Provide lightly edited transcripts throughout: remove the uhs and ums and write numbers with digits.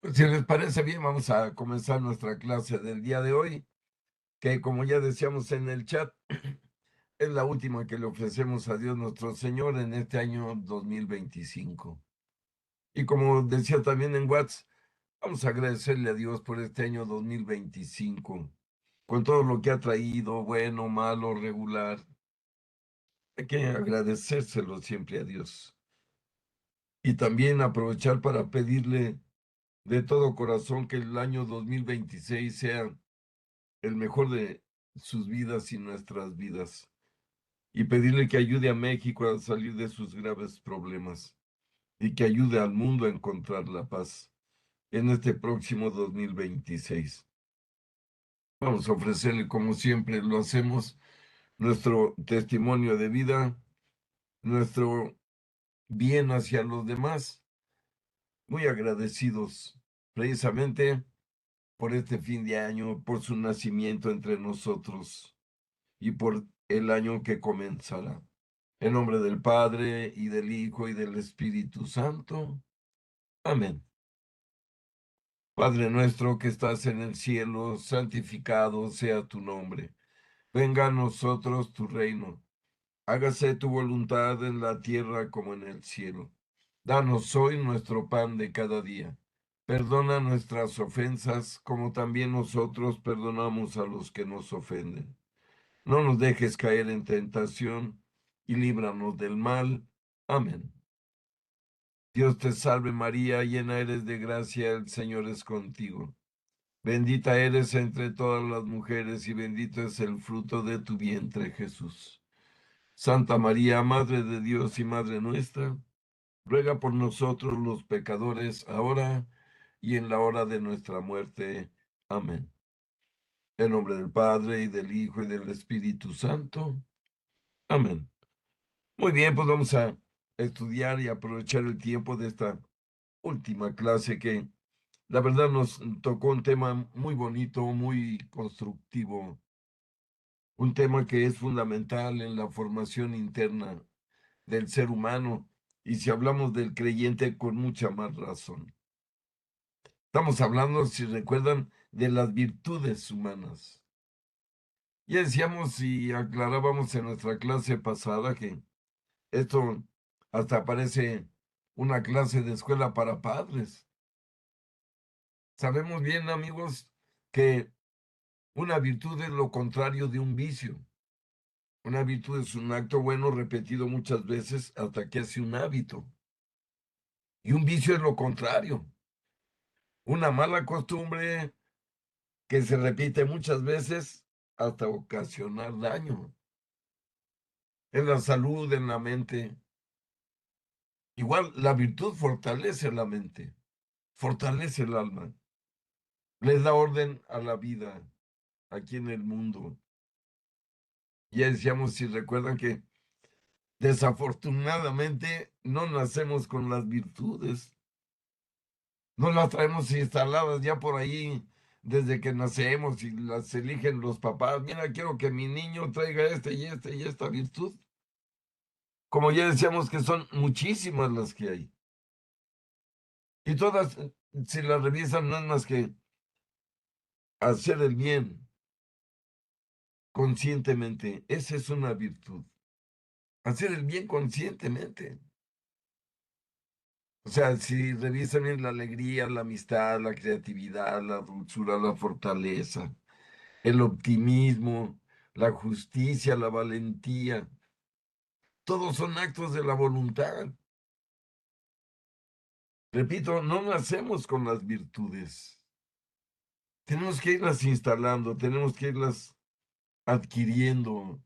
Pues, si les parece bien, vamos a comenzar nuestra clase del día de hoy, que como ya decíamos en el chat, es la última que le ofrecemos a Dios nuestro Señor en este año 2025. Y como decía también en WhatsApp, vamos a agradecerle a Dios por este año 2025, con todo lo que ha traído, bueno, malo, regular. Hay que agradecérselo siempre a Dios. Y también aprovechar para pedirle de todo corazón que el año 2026 sea el mejor de sus vidas y nuestras vidas, y pedirle que ayude a México a salir de sus graves problemas y que ayude al mundo a encontrar la paz en este próximo 2026. Vamos a ofrecerle, como siempre lo hacemos, nuestro testimonio de vida, nuestro bien hacia los demás, muy agradecidos precisamente por este fin de año, por su nacimiento entre nosotros y por el año que comenzará. En nombre del Padre, y del Hijo, y del Espíritu Santo. Amén. Padre nuestro que estás en el cielo, santificado sea tu nombre. Venga a nosotros tu reino. Hágase tu voluntad en la tierra como en el cielo. Danos hoy nuestro pan de cada día. Perdona nuestras ofensas como también nosotros perdonamos a los que nos ofenden. No nos dejes caer en tentación y líbranos del mal. Amén. Dios te salve María, llena eres de gracia, el Señor es contigo. Bendita eres entre todas las mujeres y bendito es el fruto de tu vientre, Jesús. Santa María, Madre de Dios y Madre nuestra, ruega por nosotros los pecadores, ahora y en la hora de nuestra muerte. Amén. En nombre del Padre, y del Hijo, y del Espíritu Santo. Amén. Muy bien, pues vamos a estudiar y aprovechar el tiempo de esta última clase que la verdad nos tocó un tema muy bonito, muy constructivo, un tema que es fundamental en la formación interna del ser humano y si hablamos del creyente con mucha más razón. Estamos hablando, si recuerdan, de las virtudes humanas. Ya decíamos y aclarábamos en nuestra clase pasada que esto hasta parece una clase de escuela para padres. Sabemos bien, amigos, que una virtud es lo contrario de un vicio. Una virtud es un acto bueno repetido muchas veces hasta que hace un hábito. Y un vicio es lo contrario. Una mala costumbre que se repite muchas veces hasta ocasionar daño en la salud, en la mente. Igual, la virtud fortalece la mente, fortalece el alma, les da orden a la vida aquí en el mundo. Ya decíamos, si recuerdan que desafortunadamente no nacemos con las virtudes, no las traemos instaladas ya por ahí desde que nacemos y las eligen los papás. Mira, quiero que mi niño traiga este y este y esta virtud. Como ya decíamos que son muchísimas las que hay. Y todas, si las revisan, no es más que hacer el bien conscientemente. Esa es una virtud. Hacer el bien conscientemente. O sea, si revisan bien la alegría, la amistad, la creatividad, la dulzura, la fortaleza, el optimismo, la justicia, la valentía, todos son actos de la voluntad. Repito, no nacemos con las virtudes. Tenemos que irlas instalando, tenemos que irlas adquiriendo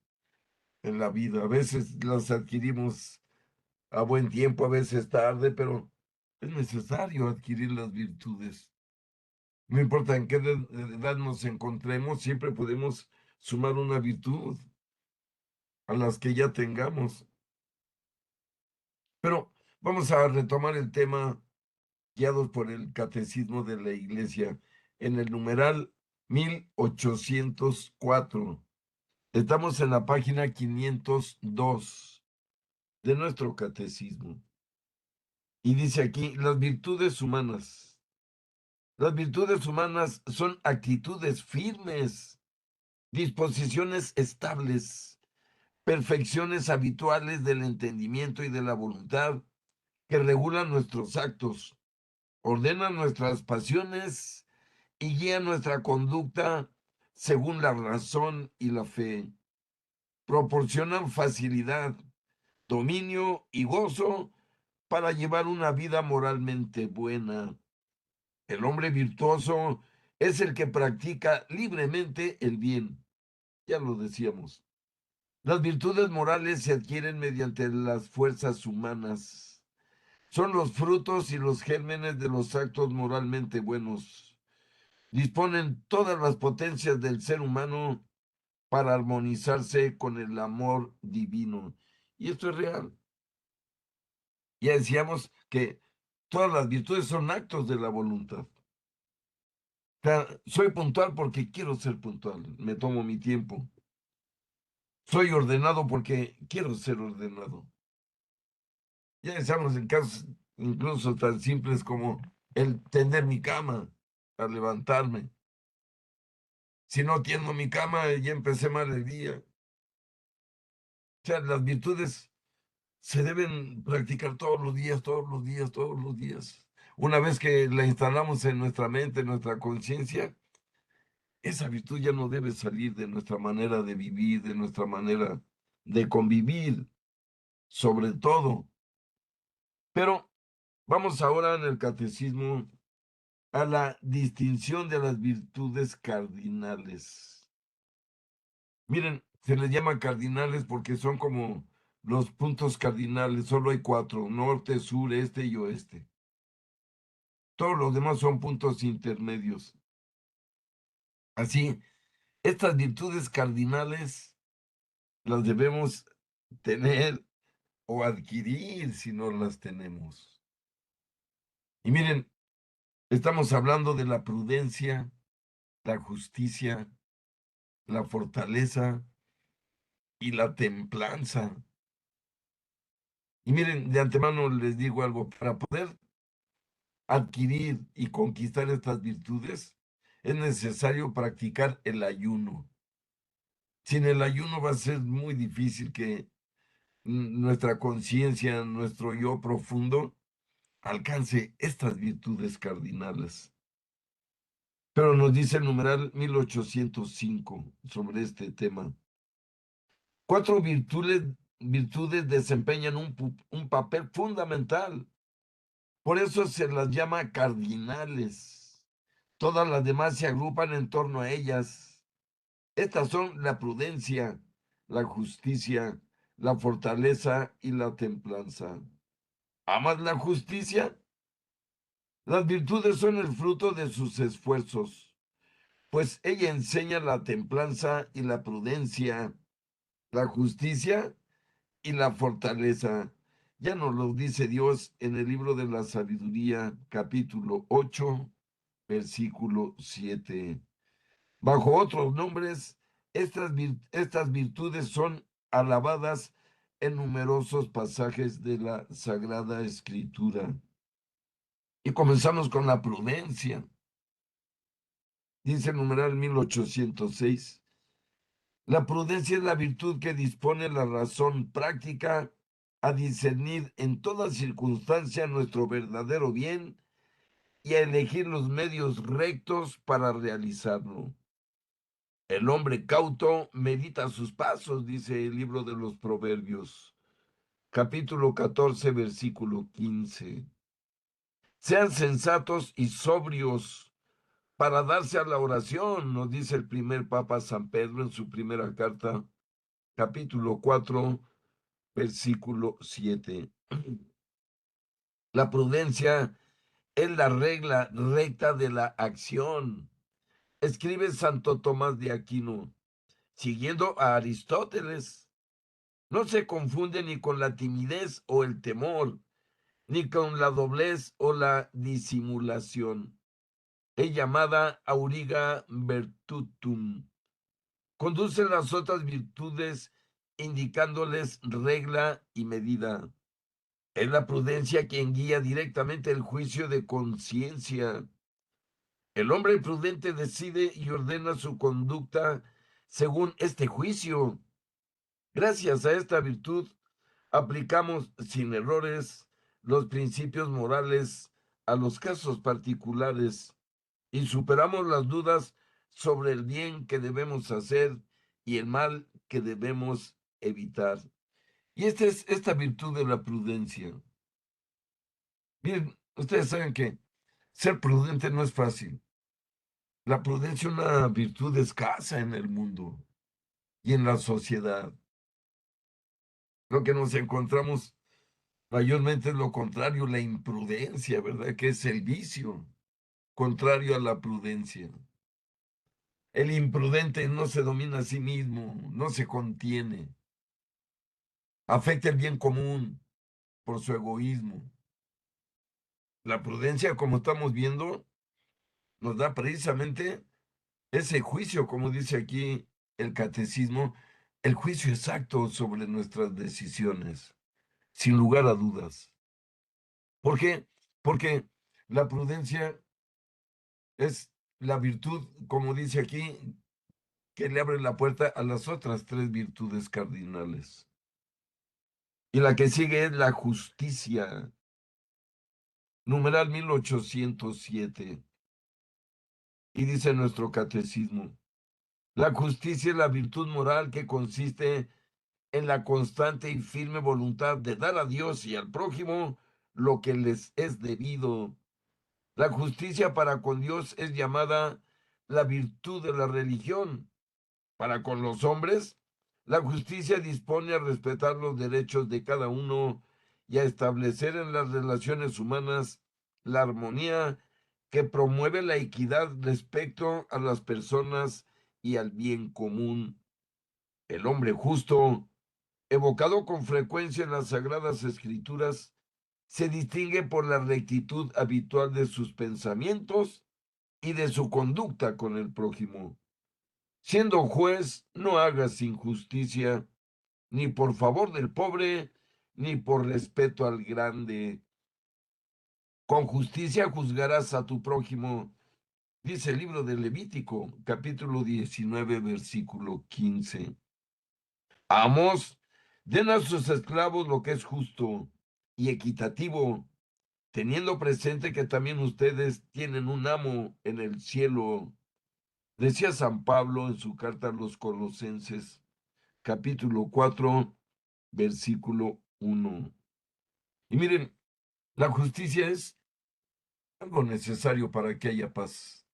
en la vida. A veces las adquirimos a buen tiempo, a veces tarde, pero es necesario adquirir las virtudes. No importa en qué edad nos encontremos, siempre podemos sumar una virtud a las que ya tengamos. Pero vamos a retomar el tema guiados por el Catecismo de la Iglesia en el numeral 1804. Estamos en la página 502 de nuestro catecismo. Y dice aquí, las virtudes humanas. Las virtudes humanas son actitudes firmes, disposiciones estables, perfecciones habituales del entendimiento y de la voluntad que regulan nuestros actos, ordenan nuestras pasiones y guían nuestra conducta según la razón y la fe. Proporcionan facilidad, dominio y gozo para llevar una vida moralmente buena. El hombre virtuoso es el que practica libremente el bien, ya lo decíamos. Las virtudes morales se adquieren mediante las fuerzas humanas. Son los frutos y los gérmenes de los actos moralmente buenos. Disponen todas las potencias del ser humano para armonizarse con el amor divino. Y esto es real. Ya decíamos que todas las virtudes son actos de la voluntad. O sea, soy puntual porque quiero ser puntual, me tomo mi tiempo. Soy ordenado porque quiero ser ordenado. Ya decíamos en casos incluso tan simples como el tender mi cama al levantarme. Si no tiendo mi cama, ya empecé mal el día. O sea, las virtudes se deben practicar todos los días, todos los días, todos los días. Una vez que la instalamos en nuestra mente, en nuestra conciencia, esa virtud ya no debe salir de nuestra manera de vivir, de nuestra manera de convivir, sobre todo. Pero vamos ahora en el catecismo a la distinción de las virtudes cardinales. Miren, se les llama cardinales porque son como los puntos cardinales, solo hay cuatro: norte, sur, este y oeste. Todos los demás son puntos intermedios. Así, estas virtudes cardinales las debemos tener o adquirir si no las tenemos. Y miren, estamos hablando de la prudencia, la justicia, la fortaleza y la templanza. Y miren, de antemano les digo algo: para poder adquirir y conquistar estas virtudes es necesario practicar el ayuno. Sin el ayuno va a ser muy difícil que nuestra conciencia, nuestro yo profundo, alcance estas virtudes cardinales. Pero nos dice el numeral 1805 sobre este tema. Cuatro virtudes desempeñan un papel fundamental. Por eso se las llama cardinales. Todas las demás se agrupan en torno a ellas. Estas son la prudencia, la justicia, la fortaleza y la templanza. ¿Amas la justicia? Las virtudes son el fruto de sus esfuerzos, pues ella enseña la templanza y la prudencia, la justicia y la fortaleza. Ya nos lo dice Dios en el libro de la sabiduría, capítulo 8, versículo 7. Bajo otros nombres, estas virtudes son alabadas en numerosos pasajes de la Sagrada Escritura. Y comenzamos con la prudencia. Dice el numeral 1806. La prudencia es la virtud que dispone la razón práctica a discernir en toda circunstancia nuestro verdadero bien y a elegir los medios rectos para realizarlo. El hombre cauto medita sus pasos, dice el libro de los Proverbios, capítulo 14, versículo 15. Sean sensatos y sobrios para darse a la oración, nos dice el primer Papa San Pedro en su primera carta, capítulo 4, versículo 7. La prudencia es la regla recta de la acción. Escribe Santo Tomás de Aquino, siguiendo a Aristóteles. No se confunde ni con la timidez o el temor, ni con la doblez o la disimulación. Es llamada auriga virtutum. Conduce las otras virtudes indicándoles regla y medida. Es la prudencia quien guía directamente el juicio de conciencia. El hombre prudente decide y ordena su conducta según este juicio. Gracias a esta virtud, aplicamos sin errores los principios morales a los casos particulares y superamos las dudas sobre el bien que debemos hacer y el mal que debemos evitar. Y esta es esta virtud de la prudencia. Miren, ustedes saben que ser prudente no es fácil. La prudencia es una virtud escasa en el mundo y en la sociedad. Lo que nos encontramos mayormente es lo contrario, la imprudencia, ¿verdad? Que es el vicio, contrario a la prudencia. El imprudente no se domina a sí mismo, no se contiene, afecta el bien común por su egoísmo. La prudencia, como estamos viendo, nos da precisamente ese juicio, como dice aquí el catecismo, el juicio exacto sobre nuestras decisiones, sin lugar a dudas. ¿Por qué? Porque la prudencia es la virtud, como dice aquí, que le abre la puerta a las otras tres virtudes cardinales. Y la que sigue es la justicia, numeral 1807. Y dice nuestro catecismo, la justicia es la virtud moral que consiste en la constante y firme voluntad de dar a Dios y al prójimo lo que les es debido. La justicia para con Dios es llamada la virtud de la religión. Para con los hombres, la justicia dispone a respetar los derechos de cada uno y a establecer en las relaciones humanas la armonía que promueve la equidad respecto a las personas y al bien común. El hombre justo, evocado con frecuencia en las Sagradas Escrituras, se distingue por la rectitud habitual de sus pensamientos y de su conducta con el prójimo. Siendo juez, no hagas injusticia, ni por favor del pobre, ni por respeto al grande. Con justicia juzgarás a tu prójimo, dice el libro de Levítico, capítulo 19, versículo 15. Amos, den a sus esclavos lo que es justo y equitativo, teniendo presente que también ustedes tienen un amo en el cielo, decía San Pablo en su carta a los Colosenses, capítulo 4, versículo 1. Y miren, la justicia es algo necesario para que haya paz.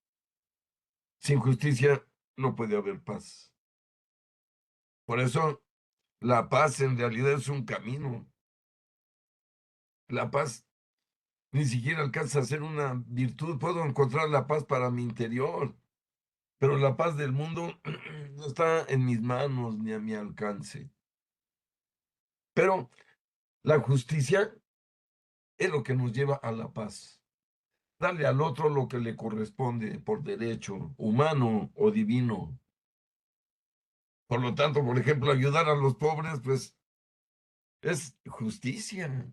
Sin justicia no puede haber paz. Por eso, la paz en realidad es un camino. La paz ni siquiera alcanza a ser una virtud. Puedo encontrar la paz para mi interior, pero la paz del mundo no está en mis manos ni a mi alcance. Pero la justicia es lo que nos lleva a la paz. Darle al otro lo que le corresponde por derecho, humano o divino. Por lo tanto, por ejemplo, ayudar a los pobres, pues es justicia,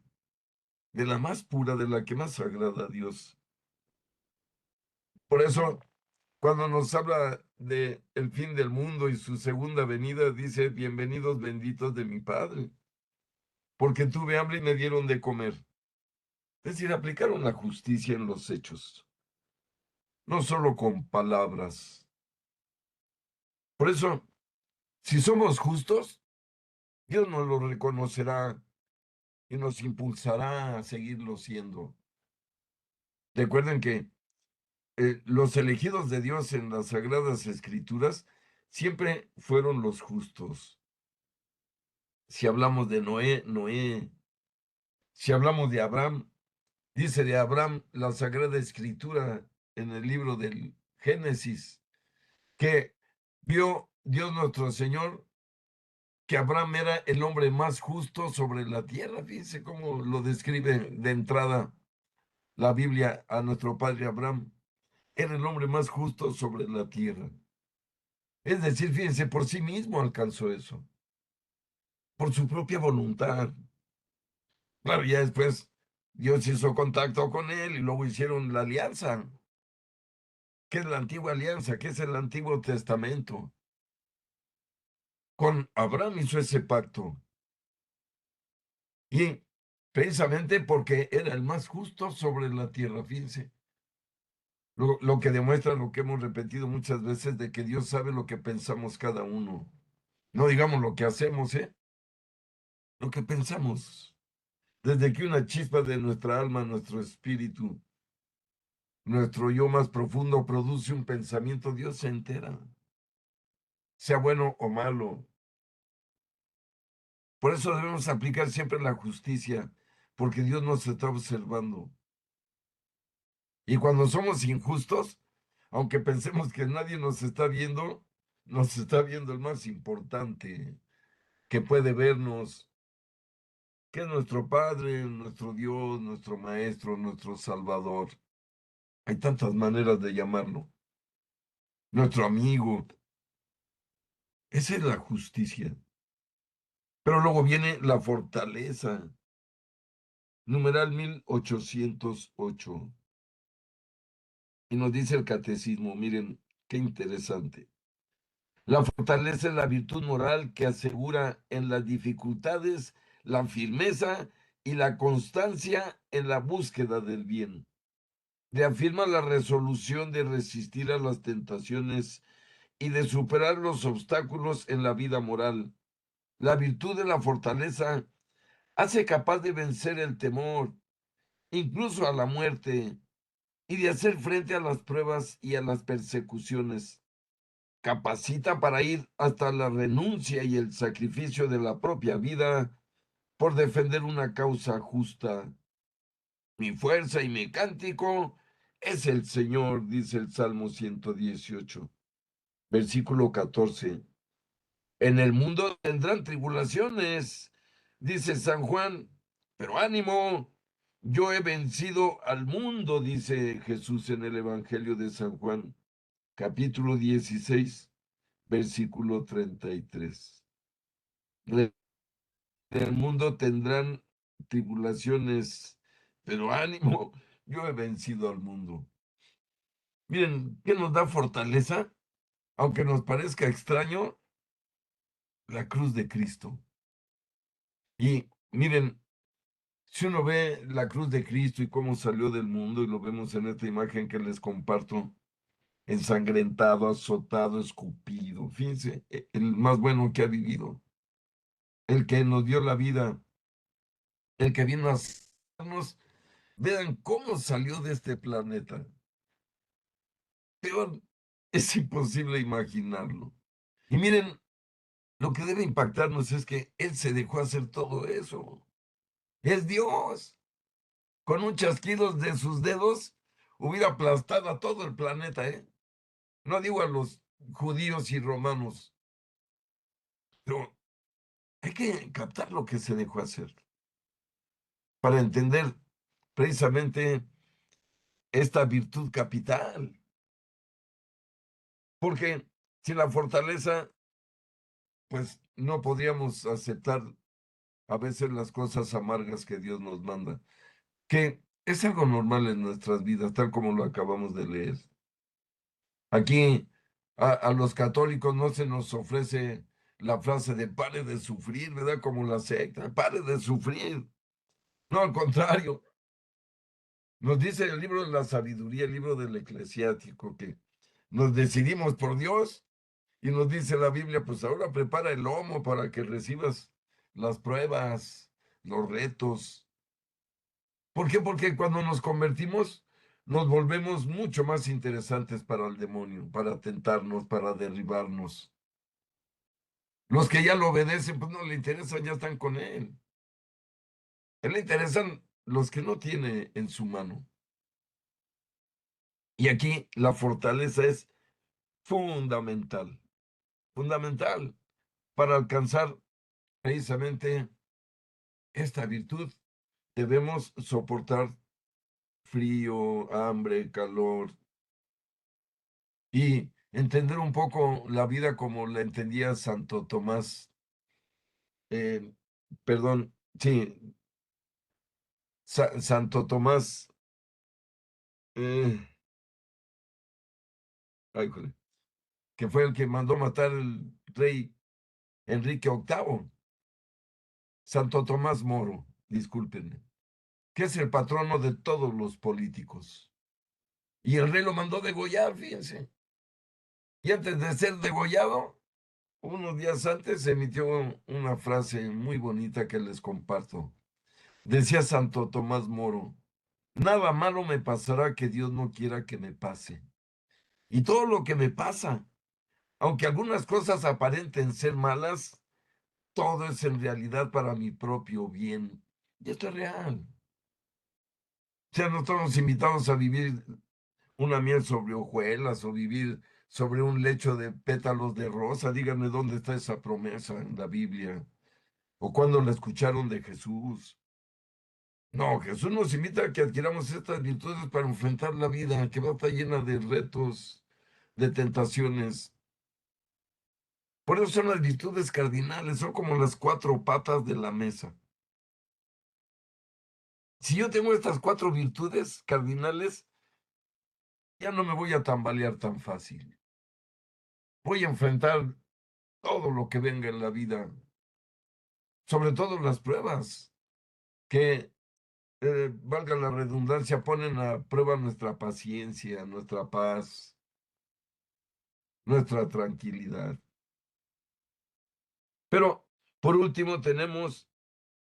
de la más pura, de la que más agrada a Dios. Por eso, cuando nos habla de el fin del mundo y su segunda venida, dice, bienvenidos benditos de mi Padre, porque tuve hambre y me dieron de comer. Es decir, aplicaron la justicia en los hechos, no solo con palabras. Por eso, si somos justos, Dios nos lo reconocerá y nos impulsará a seguirlo siendo. Recuerden que los elegidos de Dios en las Sagradas Escrituras siempre fueron los justos. Si hablamos de Noé, Noé. Si hablamos de Abraham, dice de Abraham la Sagrada Escritura en el libro del Génesis, que vio Dios nuestro Señor, que Abraham era el hombre más justo sobre la tierra. Fíjense cómo lo describe de entrada la Biblia a nuestro padre Abraham. Era el hombre más justo sobre la tierra. Es decir, fíjense, por sí mismo alcanzó eso, por su propia voluntad. Claro, ya después Dios hizo contacto con él y luego hicieron la alianza. ¿Qué es la antigua alianza? ¿Qué es el Antiguo Testamento? Con Abraham hizo ese pacto. Y precisamente porque era el más justo sobre la tierra, fíjense. Lo que demuestra lo que hemos repetido muchas veces de que Dios sabe lo que pensamos cada uno. No digamos lo que hacemos, ¿eh? Lo que pensamos. Desde que una chispa de nuestra alma, nuestro espíritu, nuestro yo más profundo produce un pensamiento, Dios se entera, sea bueno o malo. Por eso debemos aplicar siempre la justicia, porque Dios nos está observando. Y cuando somos injustos, aunque pensemos que nadie nos está viendo el más importante que puede vernos, que es nuestro Padre, nuestro Dios, nuestro Maestro, nuestro Salvador. Hay tantas maneras de llamarlo. Nuestro amigo. Esa es la justicia. Pero luego viene la fortaleza. Numeral 1808. Y nos dice el catecismo, miren, qué interesante. La fortaleza es la virtud moral que asegura en las dificultades la firmeza y la constancia en la búsqueda del bien. Reafirma la resolución de resistir a las tentaciones y de superar los obstáculos en la vida moral. La virtud de la fortaleza hace capaz de vencer el temor, incluso a la muerte, y de hacer frente a las pruebas y a las persecuciones. Capacita para ir hasta la renuncia y el sacrificio de la propia vida por defender una causa justa. Mi fuerza y mi cántico es el Señor, dice el Salmo 118, versículo 14. En el mundo tendrán tribulaciones, dice San Juan, pero ánimo, yo he vencido al mundo, dice Jesús en el Evangelio de San Juan, capítulo 16, versículo 33. En el mundo tendrán tribulaciones, pero ánimo, yo he vencido al mundo. Miren, ¿qué nos da fortaleza? Aunque nos parezca extraño, la cruz de Cristo. Y miren, si uno ve la cruz de Cristo y cómo salió del mundo, y lo vemos en esta imagen que les comparto, ensangrentado, azotado, escupido, fíjense, el más bueno que ha vivido, el que nos dio la vida, el que vino a hacernos, vean cómo salió de este planeta. Peor, es imposible imaginarlo. Y miren, lo que debe impactarnos es que Él se dejó hacer todo eso. Es Dios. Con un chasquido de sus dedos, hubiera aplastado a todo el planeta, ¿eh? No digo a los judíos y romanos, pero hay que captar lo que se dejó hacer para entender precisamente esta virtud capital. Porque sin la fortaleza, pues no podríamos aceptar a veces las cosas amargas que Dios nos manda, que es algo normal en nuestras vidas, tal como lo acabamos de leer. Aquí a los católicos no se nos ofrece la frase de pare de sufrir, ¿verdad? Como la secta, pare de sufrir. No, al contrario, nos dice el libro de la sabiduría, el libro del eclesiástico, que nos decidimos por Dios y nos dice la Biblia, pues ahora prepara el lomo para que recibas las pruebas, los retos. ¿Por qué? Porque cuando nos convertimos, nos volvemos mucho más interesantes para el demonio, para tentarnos, para derribarnos. Los que ya lo obedecen, pues no le interesan, ya están con él. A él le interesan los que no tiene en su mano. Y aquí la fortaleza es fundamental, fundamental para alcanzar precisamente esta virtud. Debemos soportar frío, hambre, calor y entender un poco la vida como la entendía Santo Tomás. eh, perdón, sí, Santo Tomás. eh, Ay, joder, que fue el que mandó matar el rey Enrique VIII, Santo Tomás Moro, discúlpenme, que es el patrono de todos los políticos. Y el rey lo mandó degollar, fíjense. Y antes de ser degollado, unos días antes emitió una frase muy bonita que les comparto. Decía Santo Tomás Moro, nada malo me pasará que Dios no quiera que me pase. Y todo lo que me pasa, aunque algunas cosas aparenten ser malas, todo es en realidad para mi propio bien. Y esto es real. O sea, no estamos invitados a vivir una miel sobre hojuelas o vivir sobre un lecho de pétalos de rosa. Díganme dónde está esa promesa en la Biblia o cuándo la escucharon de Jesús. No, Jesús nos invita a que adquiramos estas virtudes para enfrentar la vida, que va a estar llena de retos, de tentaciones. Por eso son las virtudes cardinales, son como las cuatro patas de la mesa. Si yo tengo estas cuatro virtudes cardinales, ya no me voy a tambalear tan fácil. Voy a enfrentar todo lo que venga en la vida, sobre todo las pruebas, que, valga la redundancia, ponen a prueba nuestra paciencia, nuestra paz, nuestra tranquilidad. Pero, por último, tenemos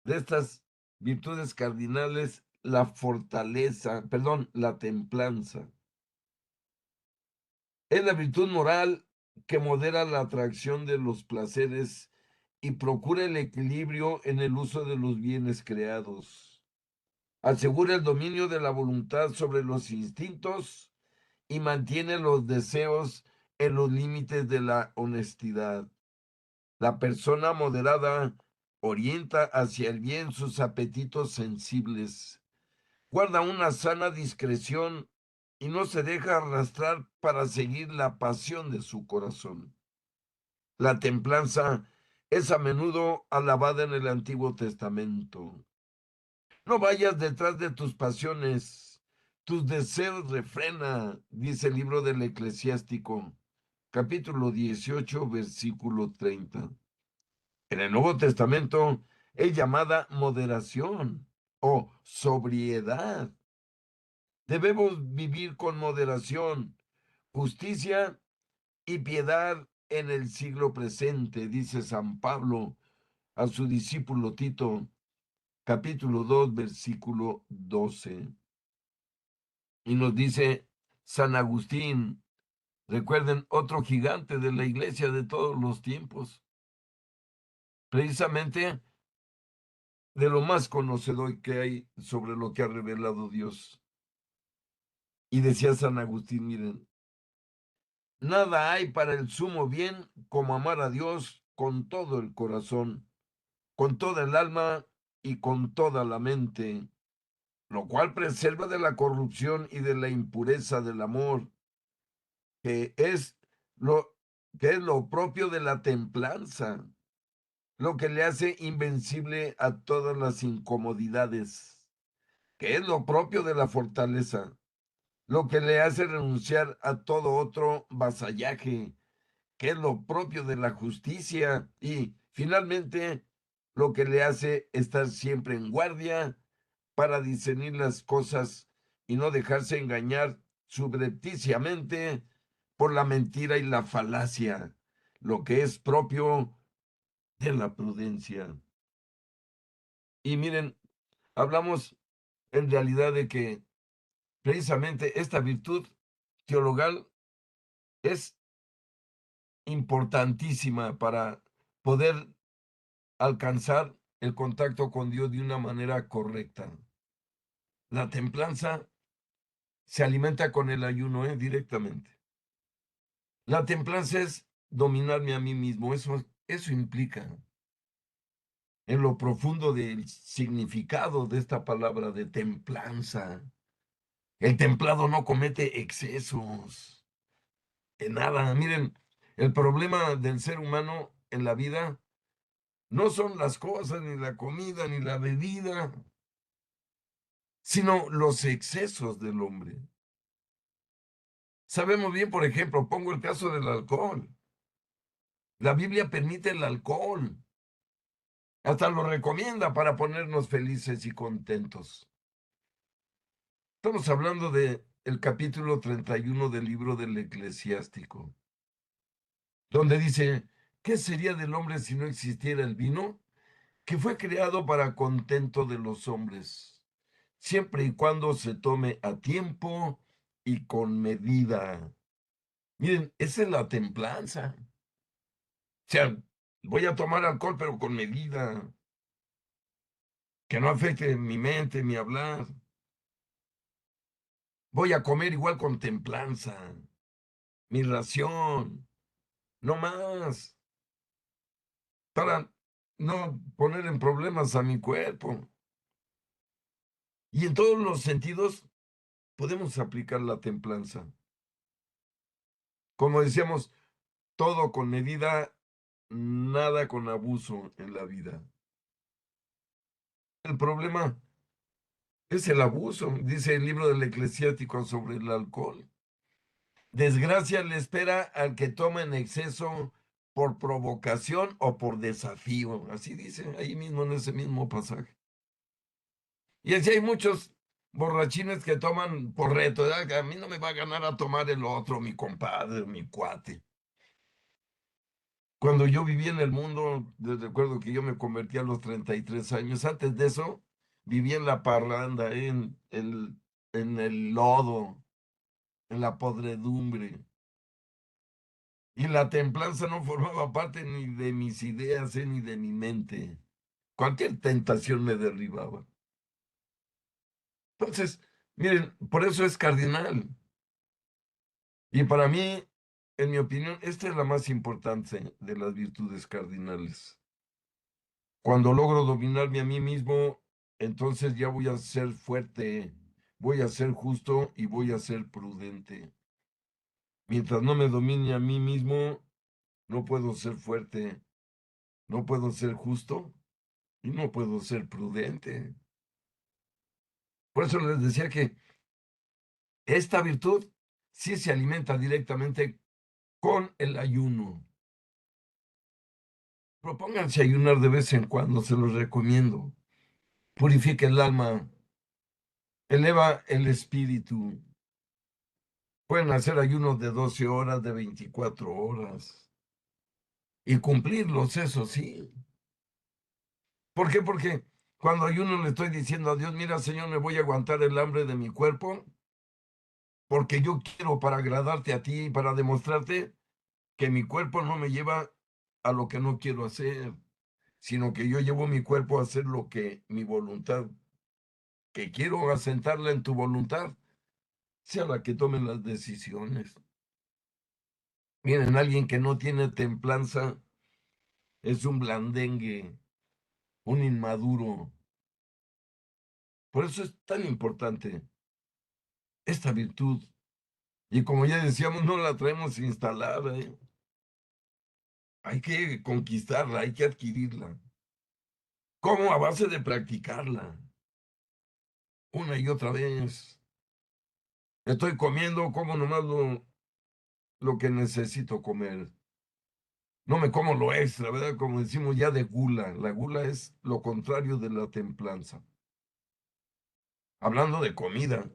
de estas virtudes cardinales la fortaleza, perdón, la templanza. Es la virtud moral que modera la atracción de los placeres y procura el equilibrio en el uso de los bienes creados. Asegura el dominio de la voluntad sobre los instintos y mantiene los deseos en los límites de la honestidad. La persona moderada orienta hacia el bien sus apetitos sensibles, guarda una sana discreción y no se deja arrastrar para seguir la pasión de su corazón. La templanza es a menudo alabada en el Antiguo Testamento. No vayas detrás de tus pasiones, tus deseos refrena, dice el libro del Eclesiástico, capítulo 18, versículo 30. En el Nuevo Testamento es llamada moderación o sobriedad. Debemos vivir con moderación, justicia y piedad en el siglo presente, dice San Pablo a su discípulo Tito, capítulo 2, versículo 12. Y nos dice San Agustín, recuerden, otro gigante de la iglesia de todos los tiempos, precisamente de lo más conocedor que hay sobre lo que ha revelado Dios. Y decía San Agustín, miren, nada hay para el sumo bien como amar a Dios con todo el corazón, con toda el alma y con toda la mente, lo cual preserva de la corrupción y de la impureza del amor, que es lo que es lo propio de la templanza, lo que le hace invencible a todas las incomodidades, que es lo propio de la fortaleza, lo que le hace renunciar a todo otro vasallaje, que es lo propio de la justicia y finalmente lo que le hace estar siempre en guardia para discernir las cosas y no dejarse engañar subrepticiamente por la mentira y la falacia, lo que es propio de la prudencia. Y miren, hablamos en realidad de que precisamente esta virtud teologal es importantísima para poder alcanzar el contacto con Dios de una manera correcta. La templanza se alimenta con el ayuno, directamente. La templanza es dominarme a mí mismo. Eso implica en lo profundo del significado de esta palabra de templanza. El templado no comete excesos en nada. Miren, el problema del ser humano en la vida no son las cosas, ni la comida, ni la bebida, sino los excesos del hombre. Sabemos bien, por ejemplo, pongo el caso del alcohol. La Biblia permite el alcohol, hasta lo recomienda para ponernos felices y contentos. Estamos hablando de el capítulo 31 del libro del Eclesiástico, donde dice, ¿qué sería del hombre si no existiera el vino? Que fue creado para contento de los hombres, siempre y cuando se tome a tiempo y con medida. Miren, esa es la templanza. O sea, voy a tomar alcohol, pero con medida, que no afecte mi mente, mi hablar. Voy a comer igual con templanza, mi ración, no más, para no poner en problemas a mi cuerpo. Y en todos los sentidos podemos aplicar la templanza. Como decíamos, todo con medida, nada con abuso en la vida. El problema es el abuso, dice el libro del Eclesiástico sobre el alcohol. Desgracia le espera al que toma en exceso por provocación o por desafío. Así dice ahí mismo en ese mismo pasaje. Y así hay muchos borrachines que toman por reto. A mí no me va a ganar a tomar el otro, mi compadre, mi cuate. Cuando yo viví en el mundo, recuerdo que yo me convertí a los 33 años. Antes de eso, vivía en la parranda, en el lodo, en la podredumbre. Y la templanza no formaba parte ni de mis ideas, ni de mi mente. Cualquier tentación me derribaba. Entonces, miren, por eso es cardinal. Y para mí, en mi opinión, esta es la más importante de las virtudes cardinales. Cuando logro dominarme a mí mismo, entonces ya voy a ser fuerte, voy a ser justo y voy a ser prudente. Mientras no me domine a mí mismo, no puedo ser fuerte, no puedo ser justo y no puedo ser prudente. Por eso les decía que esta virtud sí se alimenta directamente con el ayuno. Propónganse ayunar de vez en cuando, se los recomiendo. Purifica el alma, eleva el espíritu. Pueden hacer ayunos de 12 horas, de 24 horas y cumplirlos, eso sí. ¿Por qué? Porque cuando ayuno le estoy diciendo a Dios, mira, Señor, me voy a aguantar el hambre de mi cuerpo porque yo quiero para agradarte a ti y para demostrarte que mi cuerpo no me lleva a lo que no quiero hacer, sino que yo llevo mi cuerpo a hacer lo que mi voluntad, que quiero asentarla en tu voluntad, sea la que tome las decisiones. Miren, alguien que no tiene templanza es un blandengue, un inmaduro. Por eso es tan importante esta virtud. Y como ya decíamos, no la traemos instalada, ¿eh? Hay que conquistarla, hay que adquirirla. ¿Cómo? A base de practicarla una y otra vez. Estoy comiendo, como nomás lo que necesito comer. No me como lo extra, ¿verdad? Como decimos ya de gula. La gula es lo contrario de la templanza. Hablando de comida,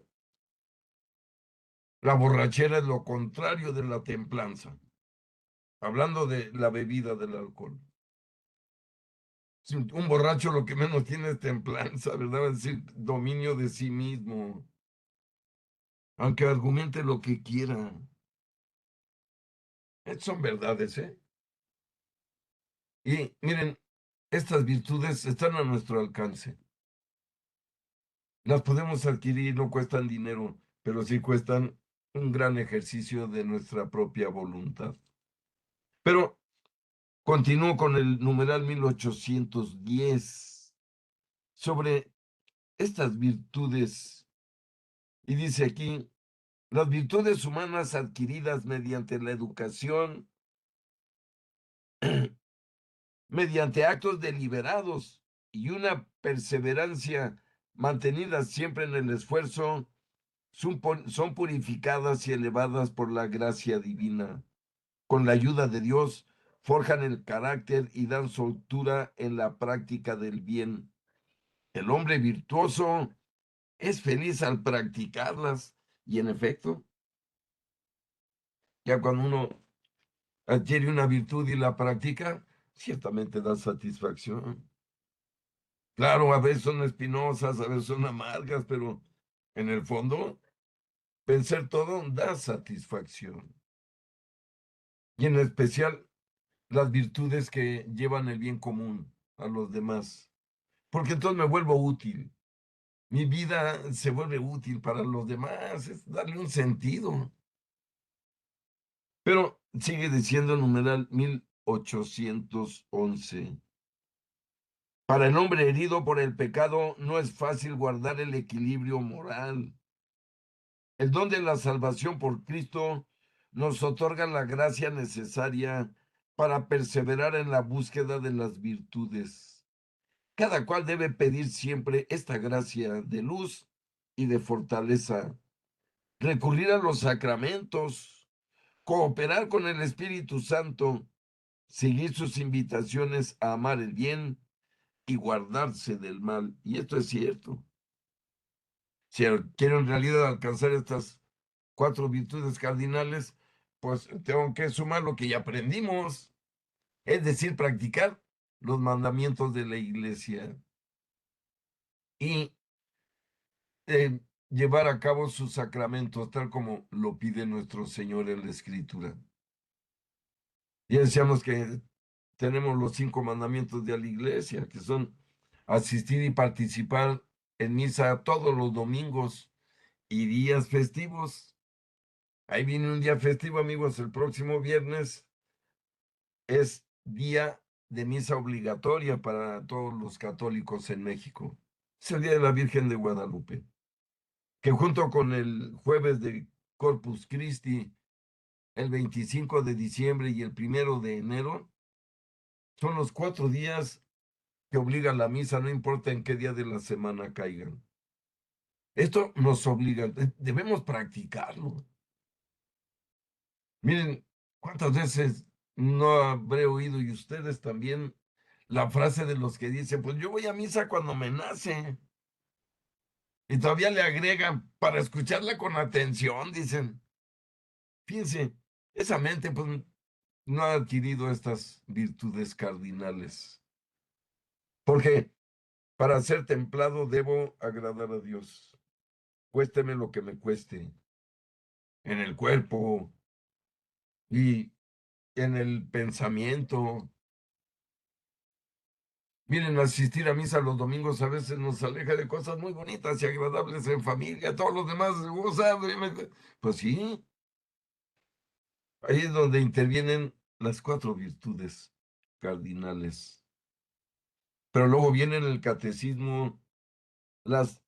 la borrachera es lo contrario de la templanza. Hablando de la bebida del alcohol. Si un borracho lo que menos tiene es templanza, ¿verdad? Es decir, dominio de sí mismo. Aunque argumente lo que quiera. Son verdades, ¿eh? Y miren, estas virtudes están a nuestro alcance. Las podemos adquirir, no cuestan dinero, pero sí cuestan un gran ejercicio de nuestra propia voluntad. Pero continúo con el numeral 1810 sobre estas virtudes. Y dice aquí, las virtudes humanas adquiridas mediante la educación, mediante actos deliberados y una perseverancia mantenida siempre en el esfuerzo, son purificadas y elevadas por la gracia divina. Con la ayuda de Dios, forjan el carácter y dan soltura en la práctica del bien. El hombre virtuoso es feliz al practicarlas y en efecto, ya cuando uno adquiere una virtud y la practica, ciertamente da satisfacción. Claro, a veces son espinosas, a veces son amargas, pero en el fondo, vencer todo da satisfacción. Y en especial las virtudes que llevan el bien común a los demás. Porque entonces me vuelvo útil. Mi vida se vuelve útil para los demás, es darle un sentido. Pero sigue diciendo el numeral 1811. Para el hombre herido por el pecado no es fácil guardar el equilibrio moral. El don de la salvación por Cristo nos otorga la gracia necesaria para perseverar en la búsqueda de las virtudes. Cada cual debe pedir siempre esta gracia de luz y de fortaleza, recurrir a los sacramentos, cooperar con el Espíritu Santo, seguir sus invitaciones a amar el bien y guardarse del mal. Y esto es cierto. Si quiero en realidad alcanzar estas cuatro virtudes cardinales, pues tengo que sumar lo que ya aprendimos, es decir, practicar los mandamientos de la iglesia y llevar a cabo sus sacramentos tal como lo pide nuestro Señor en la Escritura. Ya decíamos que tenemos los 5 mandamientos de la iglesia, que son asistir y participar en misa todos los domingos y días festivos. Ahí viene un día festivo, amigos, el próximo viernes es día de misa obligatoria para todos los católicos en México. Es el día de la Virgen de Guadalupe, que junto con el jueves de Corpus Christi, el 25 de diciembre y el 1 de enero, son los 4 días que obligan la misa, no importa en qué día de la semana caigan. Esto nos obliga, debemos practicarlo. Miren, cuántas veces no habré oído, y ustedes también, la frase de los que dicen, pues yo voy a misa cuando me nace. Y todavía le agregan, para escucharla con atención, dicen. Fíjense, esa mente pues no ha adquirido estas virtudes cardinales. Porque para ser templado debo agradar a Dios. Cuésteme lo que me cueste, en el cuerpo y en el pensamiento. Miren, asistir a misa los domingos a veces nos aleja de cosas muy bonitas y agradables en familia, todos los demás gozando. Pues sí, ahí es donde intervienen las 4 virtudes cardinales. Pero luego vienen el catecismo, las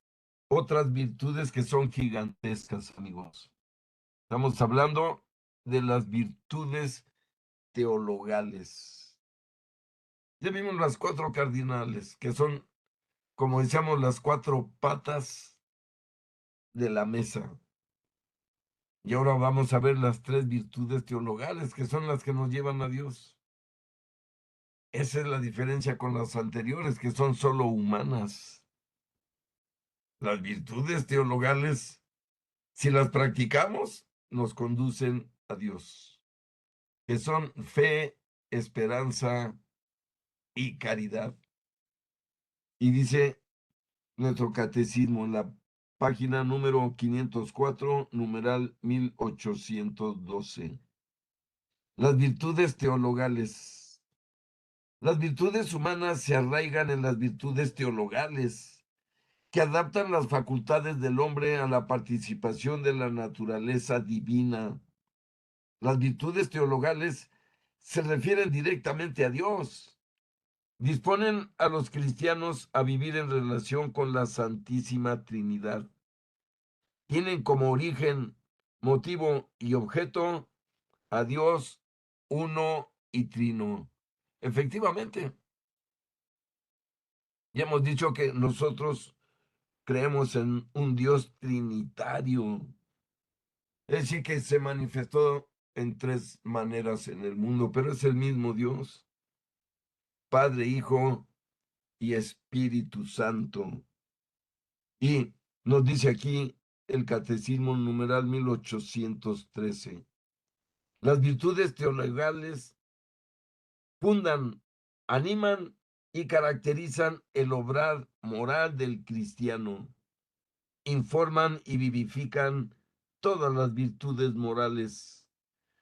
otras virtudes que son gigantescas, amigos. Estamos hablando de las virtudes teologales. Ya vimos las 4 cardinales, que son, como decíamos, las 4 patas de la mesa. Y ahora vamos a ver las 3 virtudes teologales, que son las que nos llevan a Dios. Esa es la diferencia con las anteriores, que son solo humanas. Las virtudes teologales, si las practicamos, nos conducen a Dios, que son fe, esperanza y caridad. Y dice nuestro catecismo en la página número 504, numeral 1812. Las virtudes teologales. Las virtudes humanas se arraigan en las virtudes teologales, que adaptan las facultades del hombre a la participación de la naturaleza divina. Las virtudes teologales se refieren directamente a Dios. Disponen a los cristianos a vivir en relación con la Santísima Trinidad. Tienen como origen, motivo y objeto a Dios uno y trino. Efectivamente, ya hemos dicho que nosotros creemos en un Dios trinitario. Es decir, que se manifestó en tres maneras en el mundo, pero es el mismo Dios, Padre, Hijo y Espíritu Santo. Y nos dice aquí el Catecismo numeral 1813. Las virtudes teologales fundan, animan y caracterizan el obrar moral del cristiano. Informan y vivifican todas las virtudes morales.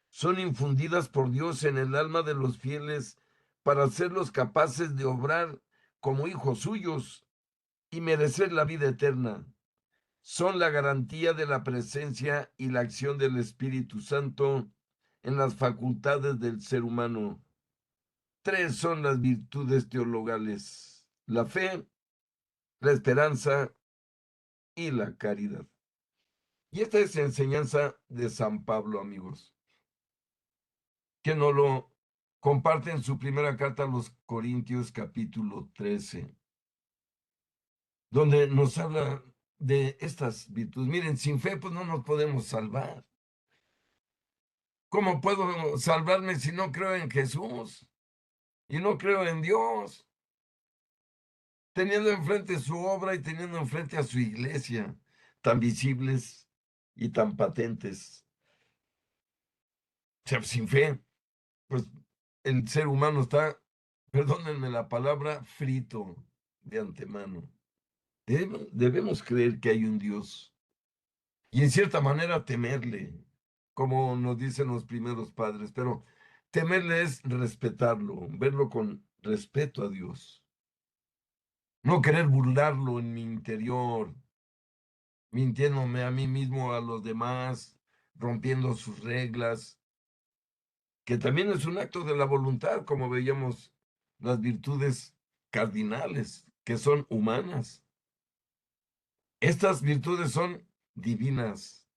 Son infundidas por Dios en el alma de los fieles para hacerlos capaces de obrar como hijos suyos y merecer la vida eterna. Son la garantía de la presencia y la acción del Espíritu Santo en las facultades del ser humano. Tres son las virtudes teologales: la fe, la esperanza y la caridad. Y esta es enseñanza de San Pablo, amigos, que nos lo comparte en su primera carta a los Corintios capítulo 13, donde nos habla de estas virtudes. Miren, sin fe pues no nos podemos salvar. ¿Cómo puedo salvarme si no creo en Jesús y no creo en Dios? Teniendo enfrente su obra y teniendo enfrente a su iglesia, tan visibles y tan patentes. O sea, sin fe, pues el ser humano está, perdónenme la palabra, frito de antemano. Debemos creer que hay un Dios y en cierta manera temerle, como nos dicen los primeros padres, pero temerle es respetarlo, verlo con respeto a Dios, no querer burlarlo en mi interior, mintiéndome a mí mismo, a los demás, rompiendo sus reglas, que también es un acto de la voluntad, como veíamos las virtudes cardinales, que son humanas. Estas virtudes son divinas.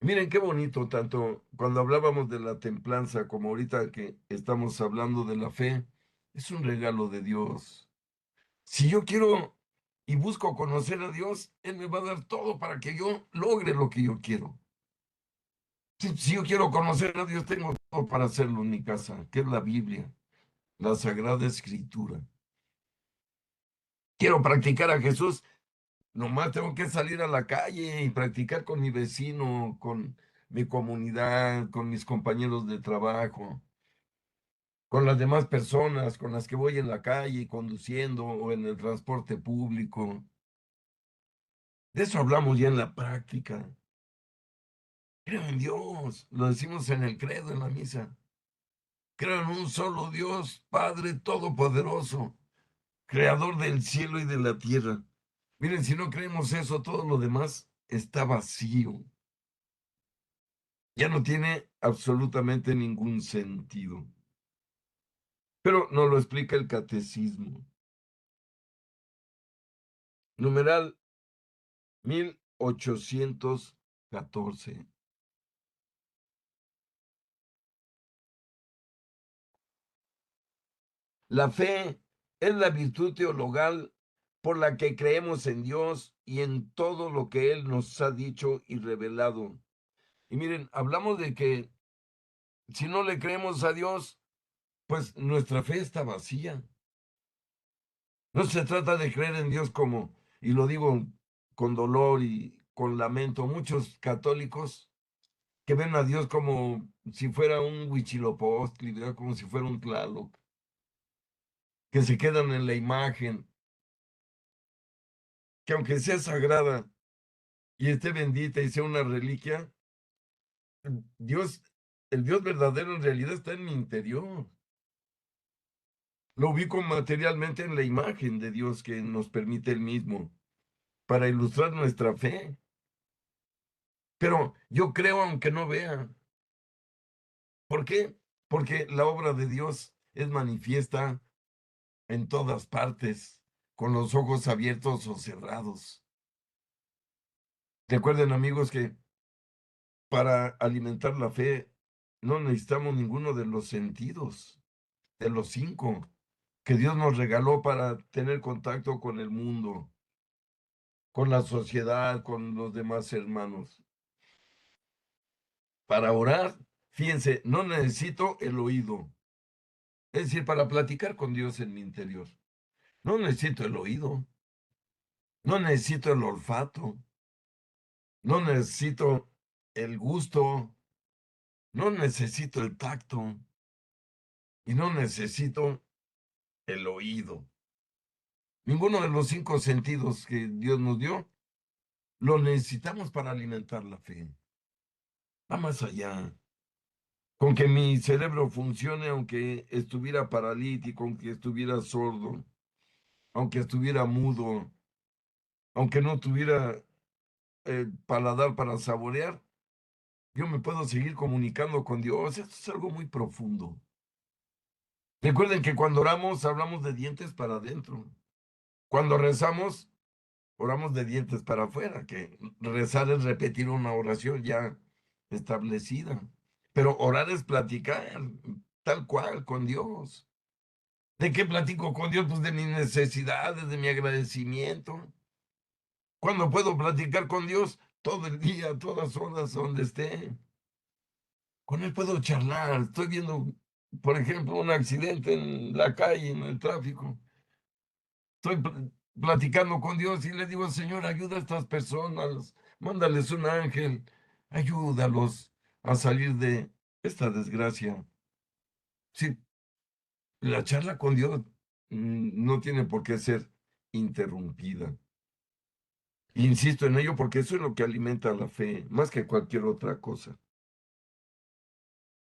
Miren qué bonito, tanto cuando hablábamos de la templanza como ahorita que estamos hablando de la fe, es un regalo de Dios. Si yo quiero y busco conocer a Dios, Él me va a dar todo para que yo logre lo que yo quiero. Si yo quiero conocer a Dios, tengo todo para hacerlo en mi casa, que es la Biblia, la Sagrada Escritura. Quiero practicar a Jesús, nomás tengo que salir a la calle y practicar con mi vecino, con mi comunidad, con mis compañeros de trabajo, con las demás personas con las que voy en la calle, conduciendo o en el transporte público. De eso hablamos ya en la práctica. Creo en Dios, lo decimos en el credo, en la misa. Creo en un solo Dios, Padre Todopoderoso, Creador del cielo y de la tierra. Miren, si no creemos eso, todo lo demás está vacío. Ya no tiene absolutamente ningún sentido. Pero nos lo explica el catecismo. Numeral 1814. La fe es la virtud teologal por la que creemos en Dios y en todo lo que Él nos ha dicho y revelado. Y miren, hablamos de que si no le creemos a Dios, pues nuestra fe está vacía. No se trata de creer en Dios como, y lo digo con dolor y con lamento, muchos católicos que ven a Dios como si fuera un Huitzilopochtli, ¿verdad? Como si fuera un Tlaloc, que se quedan en la imagen, que aunque sea sagrada y esté bendita y sea una reliquia, Dios, el Dios verdadero en realidad está en mi interior. Lo ubico materialmente en la imagen de Dios que nos permite Él mismo para ilustrar nuestra fe. Pero yo creo aunque no vea. ¿Por qué? Porque la obra de Dios es manifiesta en todas partes, con los ojos abiertos o cerrados. Recuerden, amigos, que para alimentar la fe no necesitamos ninguno de los sentidos, de los cinco, que Dios nos regaló para tener contacto con el mundo. con la sociedad, con los demás hermanos. Para orar, fíjense, no necesito el oído. Es decir, para platicar con Dios en mi interior. No necesito el oído, no necesito el olfato, no necesito el gusto, no necesito el tacto y no necesito el oído. Ninguno de los 5 sentidos que Dios nos dio lo necesitamos para alimentar la fe. Va más allá. Con que mi cerebro funcione, aunque estuviera paralítico, aunque estuviera sordo, aunque estuviera mudo, aunque no tuviera paladar para saborear, yo me puedo seguir comunicando con Dios. Esto es algo muy profundo. Recuerden que cuando oramos, hablamos de dientes para adentro. Cuando rezamos, oramos de dientes para afuera, que rezar es repetir una oración ya establecida. Pero orar es platicar, tal cual, con Dios. ¿De qué platico con Dios? Pues de mis necesidades, de mi agradecimiento. ¿Cuándo puedo platicar con Dios? Todo el día, todas horas, donde esté. Con Él puedo charlar. Estoy viendo, por ejemplo, un accidente en la calle, en el tráfico. Estoy platicando con Dios y le digo, Señor, ayuda a estas personas. Mándales un ángel. Ayúdalos a salir de esta desgracia. Sí, la charla con Dios no tiene por qué ser interrumpida. Insisto en ello porque eso es lo que alimenta la fe, más que cualquier otra cosa.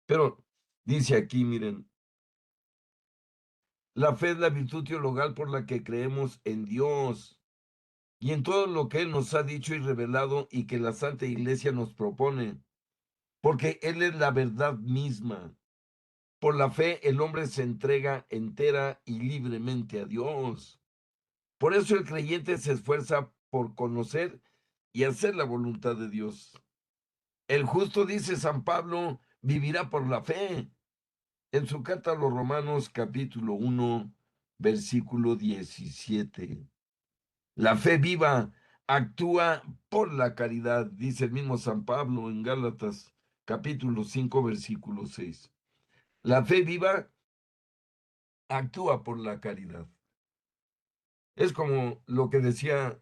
Pero dice aquí, miren, la fe es la virtud teologal por la que creemos en Dios y en todo lo que Él nos ha dicho y revelado y que la Santa Iglesia nos propone, porque Él es la verdad misma. Por la fe el hombre se entrega entera y libremente a Dios. Por eso el creyente se esfuerza por conocer y hacer la voluntad de Dios. El justo, dice San Pablo, vivirá por la fe. En su carta a los Romanos, capítulo 1, versículo 17. La fe viva actúa por la caridad, dice el mismo San Pablo en Gálatas, capítulo 5, versículo 6. La fe viva actúa por la caridad. Es como lo que decía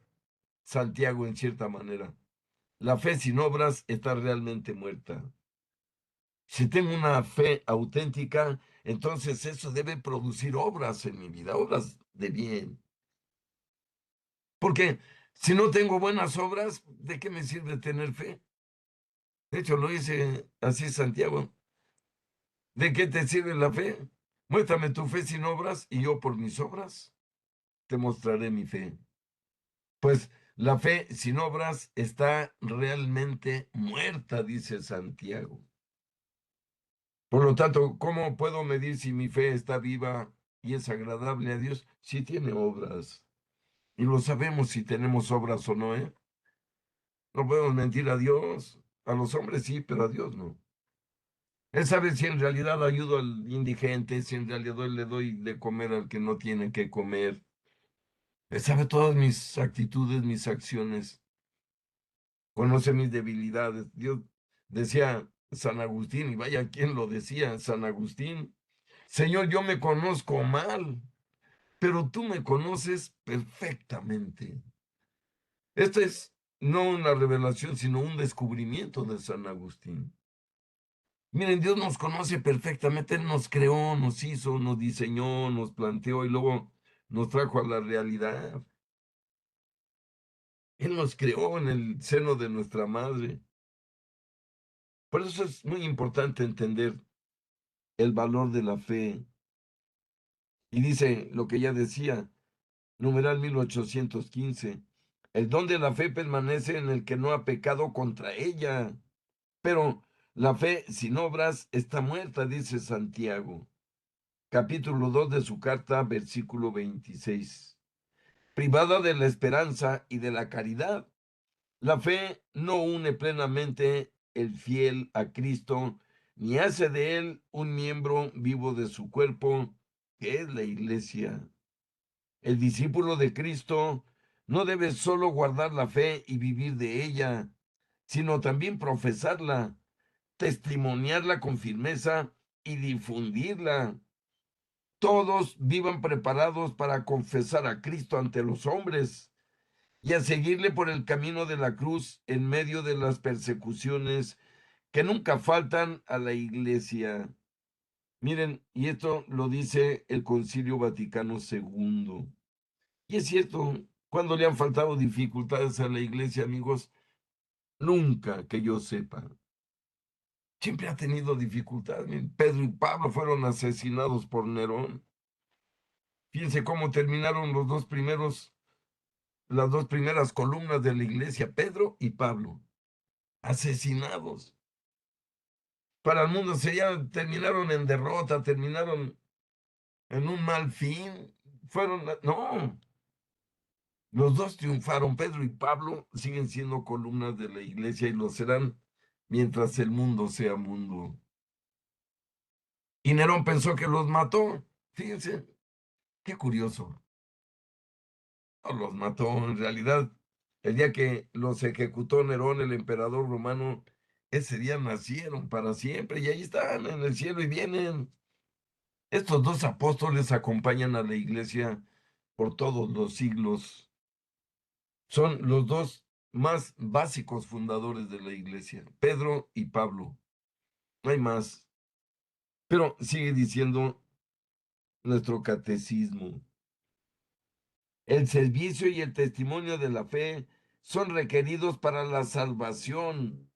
Santiago en cierta manera. La fe sin obras está realmente muerta. Si tengo una fe auténtica, entonces eso debe producir obras en mi vida, obras de bien. Porque si no tengo buenas obras, ¿de qué me sirve tener fe? De hecho, lo dice así Santiago. ¿De qué te sirve la fe? Muéstrame tu fe sin obras y yo por mis obras te mostraré mi fe. Pues la fe sin obras está realmente muerta, dice Santiago. Por lo tanto, ¿cómo puedo medir si mi fe está viva y es agradable a Dios? Si tiene obras. Y lo sabemos si tenemos obras o no, ¿eh? No podemos mentir a Dios. A los hombres sí, pero a Dios no. Él sabe si en realidad ayudo al indigente, si en realidad le doy de comer al que no tiene que comer. Él sabe todas mis actitudes, mis acciones. Conoce mis debilidades. Dios decía San Agustín, y vaya quien lo decía, San Agustín. Señor, yo me conozco mal, pero tú me conoces perfectamente. Esta es no una revelación, sino un descubrimiento de San Agustín. Miren, Dios nos conoce perfectamente, Él nos creó, nos hizo, nos diseñó, nos planteó y luego nos trajo a la realidad. Él nos creó en el seno de nuestra madre. Por eso es muy importante entender el valor de la fe. Y dice lo que ya decía, numeral 1815, el don de la fe permanece en el que no ha pecado contra ella. Pero la fe sin obras está muerta, dice Santiago, capítulo 2 de su carta, versículo 26. Privada de la esperanza y de la caridad, la fe no une plenamente el fiel a Cristo, ni hace de él un miembro vivo de su cuerpo, que es la iglesia. El discípulo de Cristo no debe solo guardar la fe y vivir de ella, sino también profesarla, testimoniarla con firmeza y difundirla. Todos vivan preparados para confesar a Cristo ante los hombres y a seguirle por el camino de la cruz en medio de las persecuciones que nunca faltan a la iglesia. Miren, y esto lo dice el Concilio Vaticano II. Y es cierto, cuando le han faltado dificultades a la iglesia, amigos, nunca que yo sepa. Siempre ha tenido dificultades. Miren, Pedro y Pablo fueron asesinados por Nerón. Fíjense cómo terminaron las dos primeras columnas de la iglesia, Pedro y Pablo, asesinados. Para el mundo terminaron en derrota, terminaron en un mal fin. No, los dos triunfaron. Pedro y Pablo siguen siendo columnas de la iglesia y lo serán mientras el mundo sea mundo. Y Nerón pensó que los mató. Fíjense, qué curioso. No los mató. En realidad, el día que los ejecutó Nerón, el emperador romano, ese día nacieron para siempre y ahí están en el cielo y vienen. Estos dos apóstoles acompañan a la iglesia por todos los siglos. Son los dos más básicos fundadores de la iglesia, Pedro y Pablo. No hay más. Pero sigue diciendo nuestro catecismo. El servicio y el testimonio de la fe son requeridos para la salvación.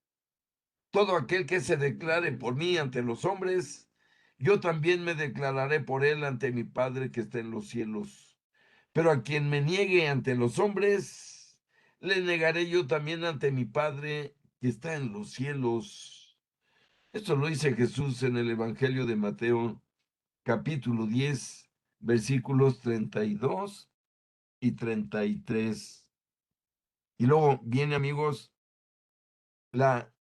Todo aquel que se declare por mí ante los hombres, yo también me declararé por él ante mi Padre que está en los cielos. Pero a quien me niegue ante los hombres, le negaré yo también ante mi Padre que está en los cielos. Esto lo dice Jesús en el Evangelio de Mateo, capítulo 10, versículos 32 y 33. Y luego viene, amigos, la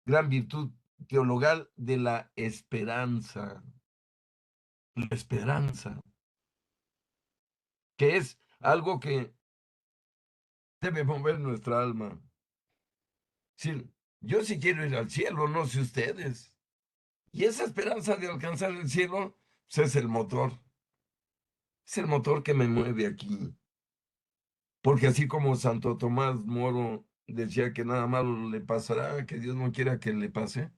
gran virtud teologal de la esperanza. La esperanza, que es algo que debe mover nuestra alma. Sí, yo sí quiero ir al cielo, no sé ustedes. Y esa esperanza de alcanzar el cielo, pues es el motor que me mueve aquí. Porque así como Santo Tomás Moro decía que nada malo le pasará, que Dios no quiera que le pase,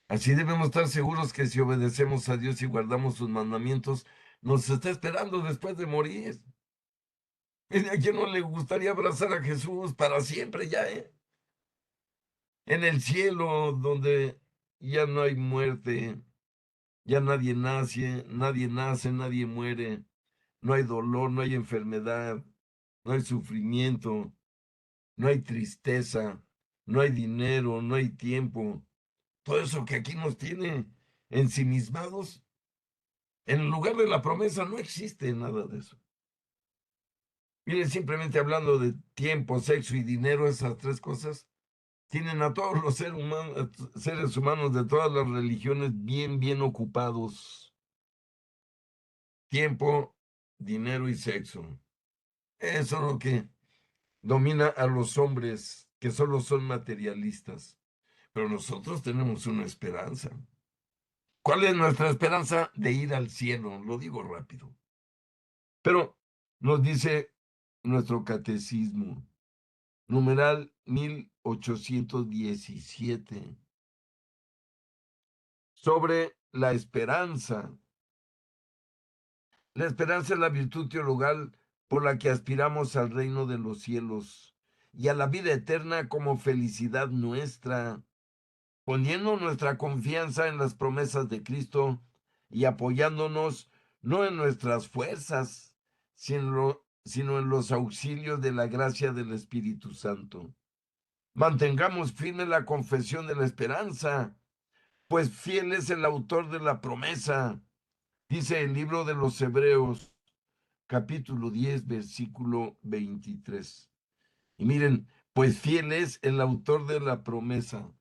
así debemos estar seguros que si obedecemos a Dios y guardamos sus mandamientos, nos está esperando después de morir. ¿Y a quién no le gustaría abrazar a Jesús para siempre ya, eh? En el cielo, donde ya no hay muerte, ya nadie nace, nadie muere, no hay dolor, no hay enfermedad, no hay sufrimiento, no hay tristeza, no hay dinero, no hay tiempo. Todo eso que aquí nos tiene ensimismados, en lugar de la promesa no existe nada de eso. Miren, simplemente hablando de tiempo, sexo y dinero, esas tres cosas, tienen a todos los seres humanos de todas las religiones bien ocupados. Tiempo, dinero y sexo. Eso es lo que domina a los hombres que solo son materialistas. Pero nosotros tenemos una esperanza. ¿Cuál es nuestra esperanza? De ir al cielo, lo digo rápido. Pero nos dice nuestro catecismo, numeral 1817, sobre la esperanza. La esperanza es la virtud teologal por la que aspiramos al reino de los cielos y a la vida eterna como felicidad nuestra, poniendo nuestra confianza en las promesas de Cristo y apoyándonos no en nuestras fuerzas, sino en los auxilios de la gracia del Espíritu Santo. Mantengamos firme la confesión de la esperanza, pues fiel es el autor de la promesa, dice el libro de los Hebreos, capítulo 10, versículo 23. Y miren, pues fiel es el autor de la promesa.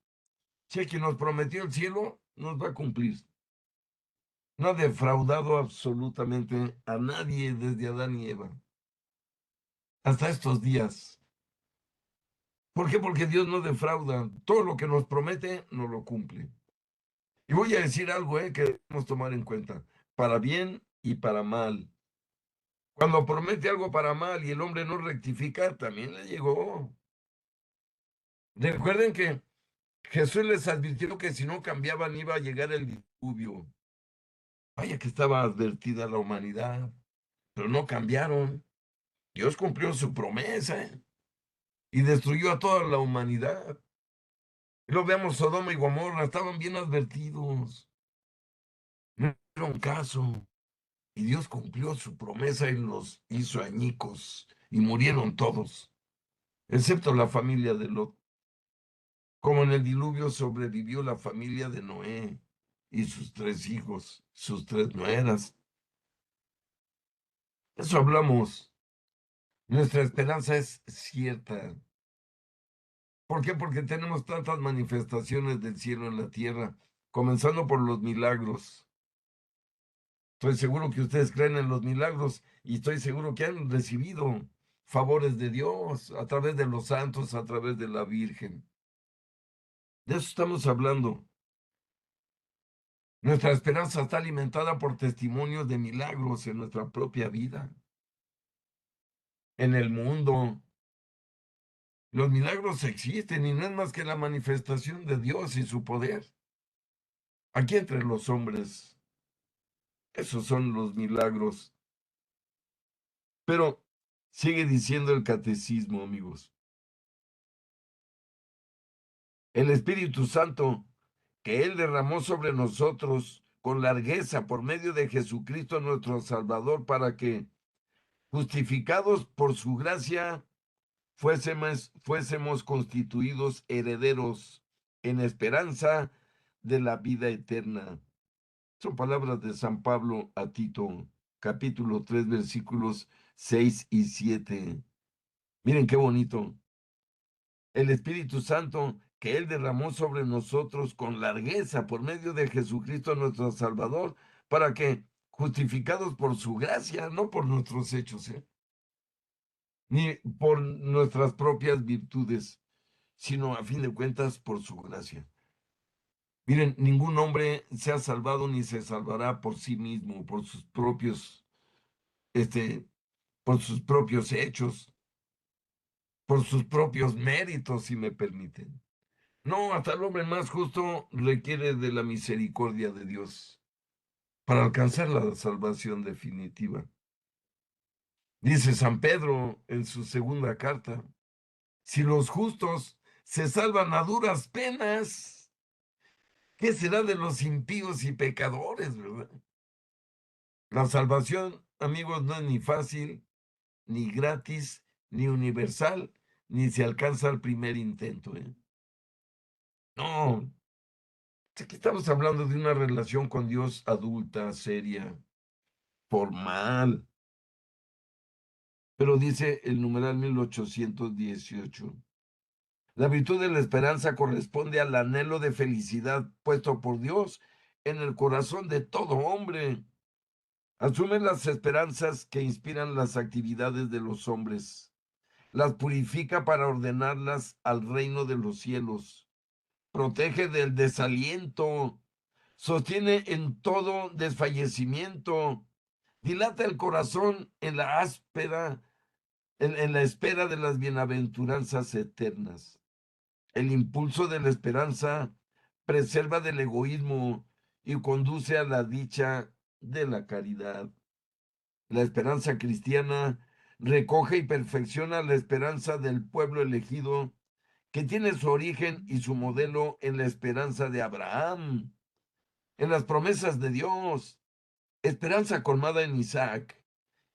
Si el que nos prometió el cielo, nos va a cumplir. No ha defraudado absolutamente a nadie desde Adán y Eva. hasta estos días. ¿Por qué? Porque Dios no defrauda. Todo lo que nos promete, nos lo cumple. Y voy a decir algo, que debemos tomar en cuenta, para bien y para mal. Cuando promete algo para mal y el hombre no rectifica, también le llegó. Recuerden que Jesús les advirtió que si no cambiaban iba a llegar el diluvio. Vaya que estaba advertida la humanidad, pero no cambiaron. Dios cumplió su promesa, y destruyó a toda la humanidad. Y lo veamos, Sodoma y Gomorra, estaban bien advertidos, no hicieron caso. Y Dios cumplió su promesa y los hizo añicos, y murieron todos, excepto la familia de Lot. Como en el diluvio sobrevivió la familia de Noé y sus 3 hijos, sus 3 nueras. Eso hablamos. Nuestra esperanza es cierta. ¿Por qué? Porque tenemos tantas manifestaciones del cielo en la tierra, comenzando por los milagros. Estoy seguro que ustedes creen en los milagros y estoy seguro que han recibido favores de Dios a través de los santos, a través de la Virgen. De eso estamos hablando. Nuestra esperanza está alimentada por testimonios de milagros en nuestra propia vida, en el mundo. Los milagros existen y no es más que la manifestación de Dios y su poder. Aquí entre los hombres, esos son los milagros. Pero sigue diciendo el catecismo, amigos. El Espíritu Santo que Él derramó sobre nosotros con largueza por medio de Jesucristo nuestro Salvador, para que, justificados por su gracia, fuésemos constituidos herederos en esperanza de la vida eterna. Son palabras de San Pablo a Tito, capítulo 3, versículos 6 y 7. Miren qué bonito. El Espíritu Santo que Él derramó sobre nosotros con largueza por medio de Jesucristo nuestro Salvador, para que, justificados por su gracia, no por nuestros hechos, ni por nuestras propias virtudes, sino a fin de cuentas por su gracia. Miren, ningún hombre se ha salvado ni se salvará por sí mismo, este, por sus propios hechos, por sus propios méritos, si me permiten. No, hasta el hombre más justo requiere de la misericordia de Dios para alcanzar la salvación definitiva. Dice San Pedro en su segunda carta, si los justos se salvan a duras penas, ¿qué será de los impíos y pecadores, verdad? La salvación, amigos, no es ni fácil, ni gratis, ni universal, ni se alcanza al primer intento, ¿eh? No, aquí estamos hablando de una relación con Dios adulta, seria, formal. Pero dice el numeral 1818. La virtud de la esperanza corresponde al anhelo de felicidad puesto por Dios en el corazón de todo hombre. Asume las esperanzas que inspiran las actividades de los hombres, las purifica para ordenarlas al reino de los cielos, protege del desaliento, sostiene en todo desfallecimiento, dilata el corazón en la áspera, en la espera de las bienaventuranzas eternas. El impulso de la esperanza preserva del egoísmo y conduce a la dicha de la caridad. La esperanza cristiana recoge y perfecciona la esperanza del pueblo elegido, que tiene su origen y su modelo en la esperanza de Abraham, en las promesas de Dios, esperanza colmada en Isaac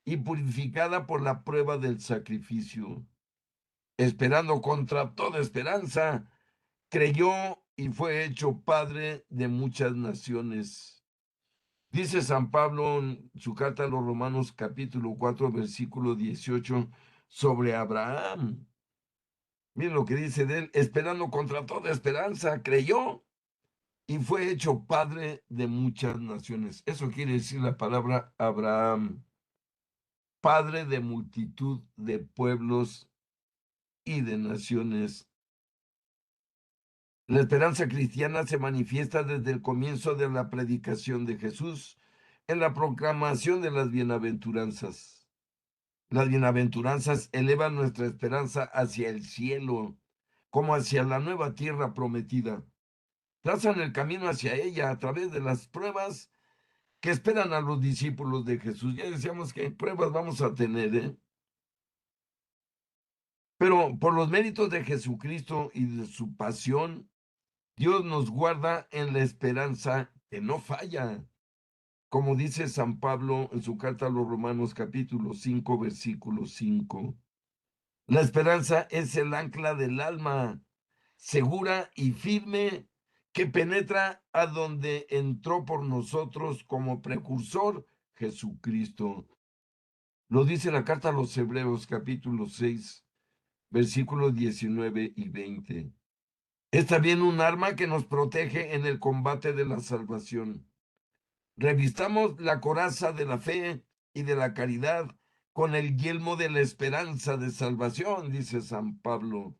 y purificada por la prueba del sacrificio. Esperando contra toda esperanza, creyó y fue hecho padre de muchas naciones. Dice San Pablo en su carta a los Romanos capítulo 4 versículo 18 sobre Abraham. Miren lo que dice de él, esperando contra toda esperanza, creyó y fue hecho padre de muchas naciones. Eso quiere decir la palabra Abraham. Padre de multitud de pueblos y de naciones. La esperanza cristiana se manifiesta desde el comienzo de la predicación de Jesús en la proclamación de las bienaventuranzas. Las bienaventuranzas elevan nuestra esperanza hacia el cielo, como hacia la nueva tierra prometida. Trazan el camino hacia ella a través de las pruebas que esperan a los discípulos de Jesús. Ya decíamos que pruebas vamos a tener, ¿eh? Pero por los méritos de Jesucristo y de su pasión, Dios nos guarda en la esperanza que no falla, como dice San Pablo en su carta a los Romanos capítulo 5, versículo 5. La esperanza es el ancla del alma, segura y firme, que penetra a donde entró por nosotros como precursor Jesucristo. Lo dice la carta a los Hebreos capítulo 6, versículos 19 y 20. Es también un arma que nos protege en el combate de la salvación. Revistamos la coraza de la fe y de la caridad con el yelmo de la esperanza de salvación, dice San Pablo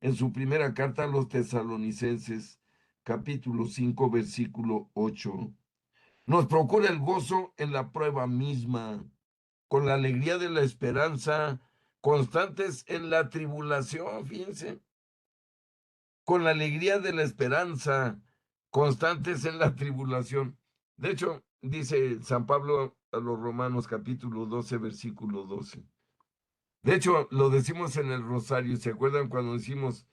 en su primera carta a los Tesalonicenses, capítulo 5, versículo 8. Nos procura el gozo en la prueba misma, con la alegría de la esperanza, constantes en la tribulación, fíjense, con la alegría de la esperanza, constantes en la tribulación. De hecho, dice San Pablo a los Romanos capítulo 12, versículo 12. De hecho, lo decimos en el rosario, ¿se acuerdan cuando decimos,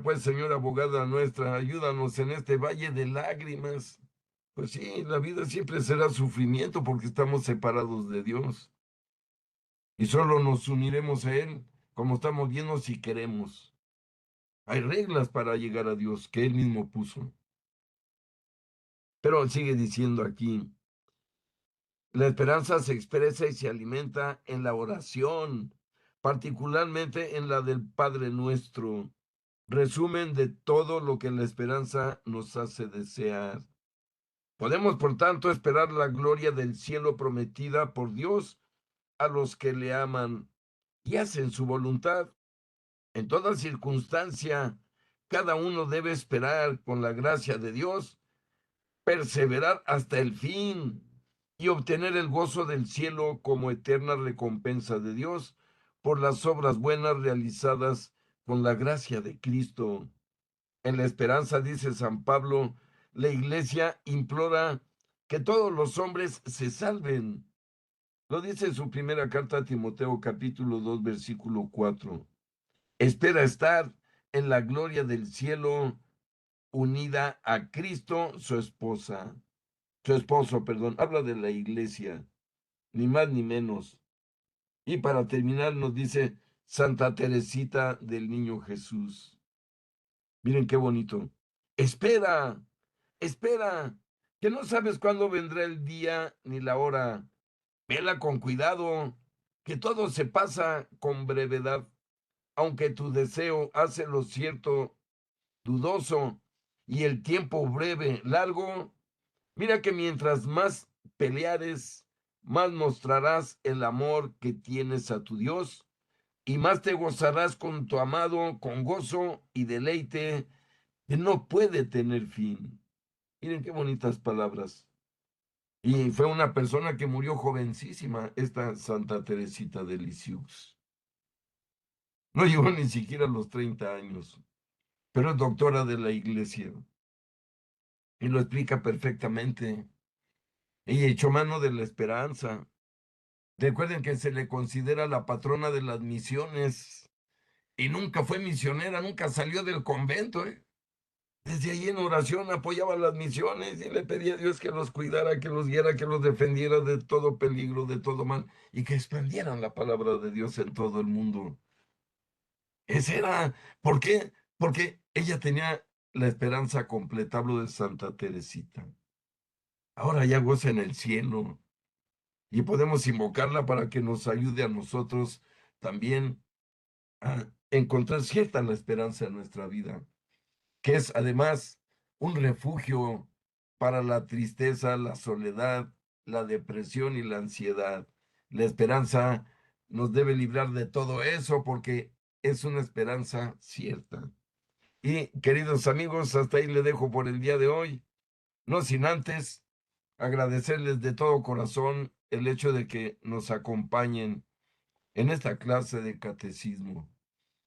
pues, Señora abogada nuestra, ayúdanos en este valle de lágrimas? Pues sí, la vida siempre será sufrimiento porque estamos separados de Dios y solo nos uniremos a Él como estamos llenos si queremos. Hay reglas para llegar a Dios que Él mismo puso. Pero sigue diciendo aquí, la esperanza se expresa y se alimenta en la oración, particularmente en la del Padre Nuestro, resumen de todo lo que la esperanza nos hace desear. Podemos, por tanto, esperar la gloria del cielo prometida por Dios a los que le aman y hacen su voluntad. En toda circunstancia, cada uno debe esperar con la gracia de Dios, perseverar hasta el fin y obtener el gozo del cielo como eterna recompensa de Dios por las obras buenas realizadas con la gracia de Cristo. En la esperanza, dice San Pablo, la iglesia implora que todos los hombres se salven. Lo dice en su primera carta a Timoteo, capítulo 2, versículo 4. Espera estar en la gloria del cielo unida a Cristo, su esposa. Su esposo, perdón, habla de la iglesia, ni más ni menos. Y para terminar nos dice Santa Teresita del Niño Jesús. Miren qué bonito. Espera, espera, que no sabes cuándo vendrá el día ni la hora. Vela con cuidado, que todo se pasa con brevedad, aunque tu deseo hace lo cierto dudoso y el tiempo breve, largo. Mira que mientras más peleares, más mostrarás el amor que tienes a tu Dios y más te gozarás con tu amado, con gozo y deleite que no puede tener fin. Miren qué bonitas palabras. Y fue una persona que murió jovencísima, esta Santa Teresita de Lisieux. No llegó ni siquiera a los 30 años, pero es doctora de la iglesia y lo explica perfectamente. Ella echó mano de la esperanza. Recuerden que se le considera la patrona de las misiones y nunca fue misionera, nunca salió del convento, ¿eh? Desde ahí en oración apoyaba las misiones y le pedía a Dios que los cuidara, que los guiara, que los defendiera de todo peligro, de todo mal y que expandieran la palabra de Dios en todo el mundo. Ese era, ¿por qué? Porque ella tenía la esperanza completa, hablo de Santa Teresita. Ahora ya goza en el cielo y podemos invocarla para que nos ayude a nosotros también a encontrar cierta la esperanza en nuestra vida, que es además un refugio para la tristeza, la soledad, la depresión y la ansiedad. La esperanza nos debe librar de todo eso porque es una esperanza cierta. Y queridos amigos, hasta ahí le dejo por el día de hoy, no sin antes agradecerles de todo corazón el hecho de que nos acompañen en esta clase de catecismo.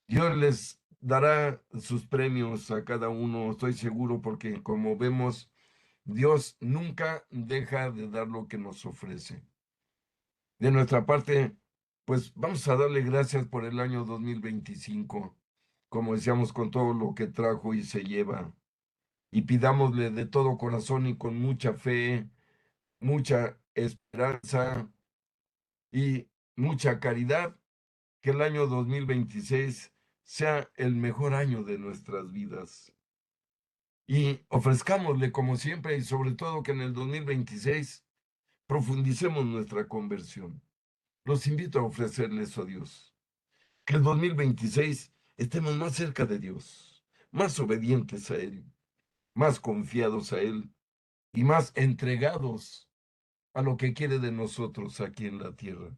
Dios les dará sus premios a cada uno, estoy seguro, porque como vemos, Dios nunca deja de dar lo que nos ofrece. De nuestra parte, pues vamos a darle gracias por el año 2025, como decíamos, con todo lo que trajo y se lleva. Y pidámosle de todo corazón y con mucha fe, mucha esperanza y mucha caridad, que el año 2026 sea el mejor año de nuestras vidas. Y ofrezcámosle como siempre y sobre todo que en el 2026 profundicemos nuestra conversión. Los invito a ofrecerle eso a Dios. Que el 2026 estemos más cerca de Dios, más obedientes a Él, más confiados a Él y más entregados a lo que quiere de nosotros aquí en la tierra.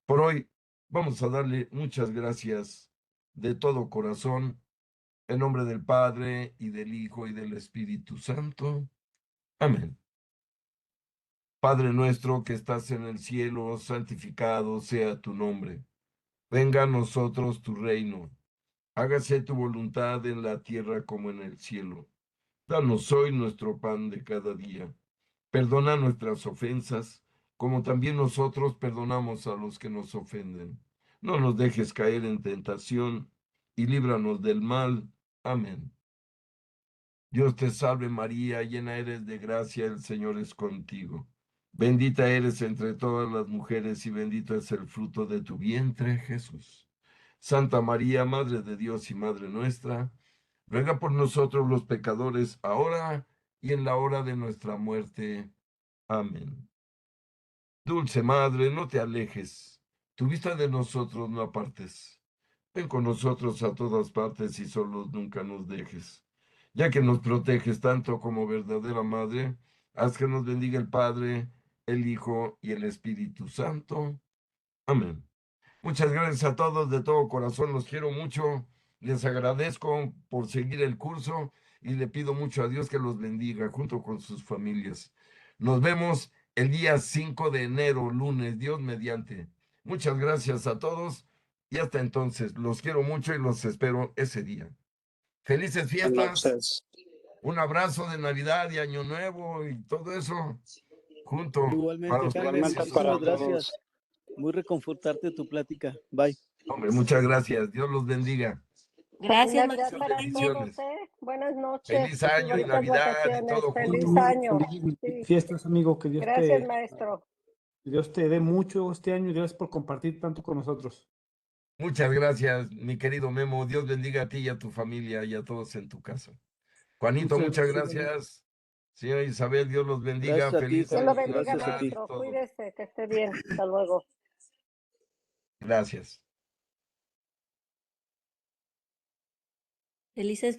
Por hoy vamos a darle muchas gracias de todo corazón, en nombre del Padre y del Hijo y del Espíritu Santo. Amén. Padre nuestro que estás en el cielo, santificado sea tu nombre. Venga a nosotros tu reino. Hágase tu voluntad en la tierra como en el cielo. Danos hoy nuestro pan de cada día. Perdona nuestras ofensas, como también nosotros perdonamos a los que nos ofenden. No nos dejes caer en tentación y líbranos del mal. Amén. Dios te salve María, llena eres de gracia, el Señor es contigo. Bendita eres entre todas las mujeres y bendito es el fruto de tu vientre, Jesús. Santa María, Madre de Dios y Madre nuestra, ruega por nosotros los pecadores, ahora y en la hora de nuestra muerte. Amén. Dulce Madre, no te alejes, tu vista de nosotros no apartes. Ven con nosotros a todas partes y solos nunca nos dejes. Ya que nos proteges tanto como verdadera Madre, haz que nos bendiga el Padre, el Hijo y el Espíritu Santo. Amén. Muchas gracias a todos de todo corazón, los quiero mucho, les agradezco por seguir el curso y le pido mucho a Dios que los bendiga junto con sus familias. Nos vemos el día 5 de enero, lunes, Dios mediante. Muchas gracias a todos y hasta entonces, los quiero mucho y los espero ese día. Felices fiestas, un abrazo de Navidad y Año Nuevo y todo eso junto para Igualmente, ustedes. Jaime, muchísimas gracias. Muy reconfortarte tu plática. Bye. Hombre, muchas gracias. Dios los bendiga. Gracias, Navidad maestro. para Bendiciones. todos, ¿eh? Buenas noches Feliz y año y bonitas Navidad y vacaciones. todo Feliz junto. año. Felices Sí. fiestas, amigo. Que Gracias, maestro. Dios te dé mucho este año y gracias por compartir tanto con nosotros. Muchas gracias, mi querido Memo. Dios bendiga a ti y a tu familia y a todos en tu casa. Juanito, muchas gracias. Señora Isabel, Dios los bendiga. Gracias a ti, Feliz Dios Juan. lo año y bendiga, Gracias a Navidad ti. y maestro. todo. Cuídese, que esté bien. Hasta luego. Gracias. Felices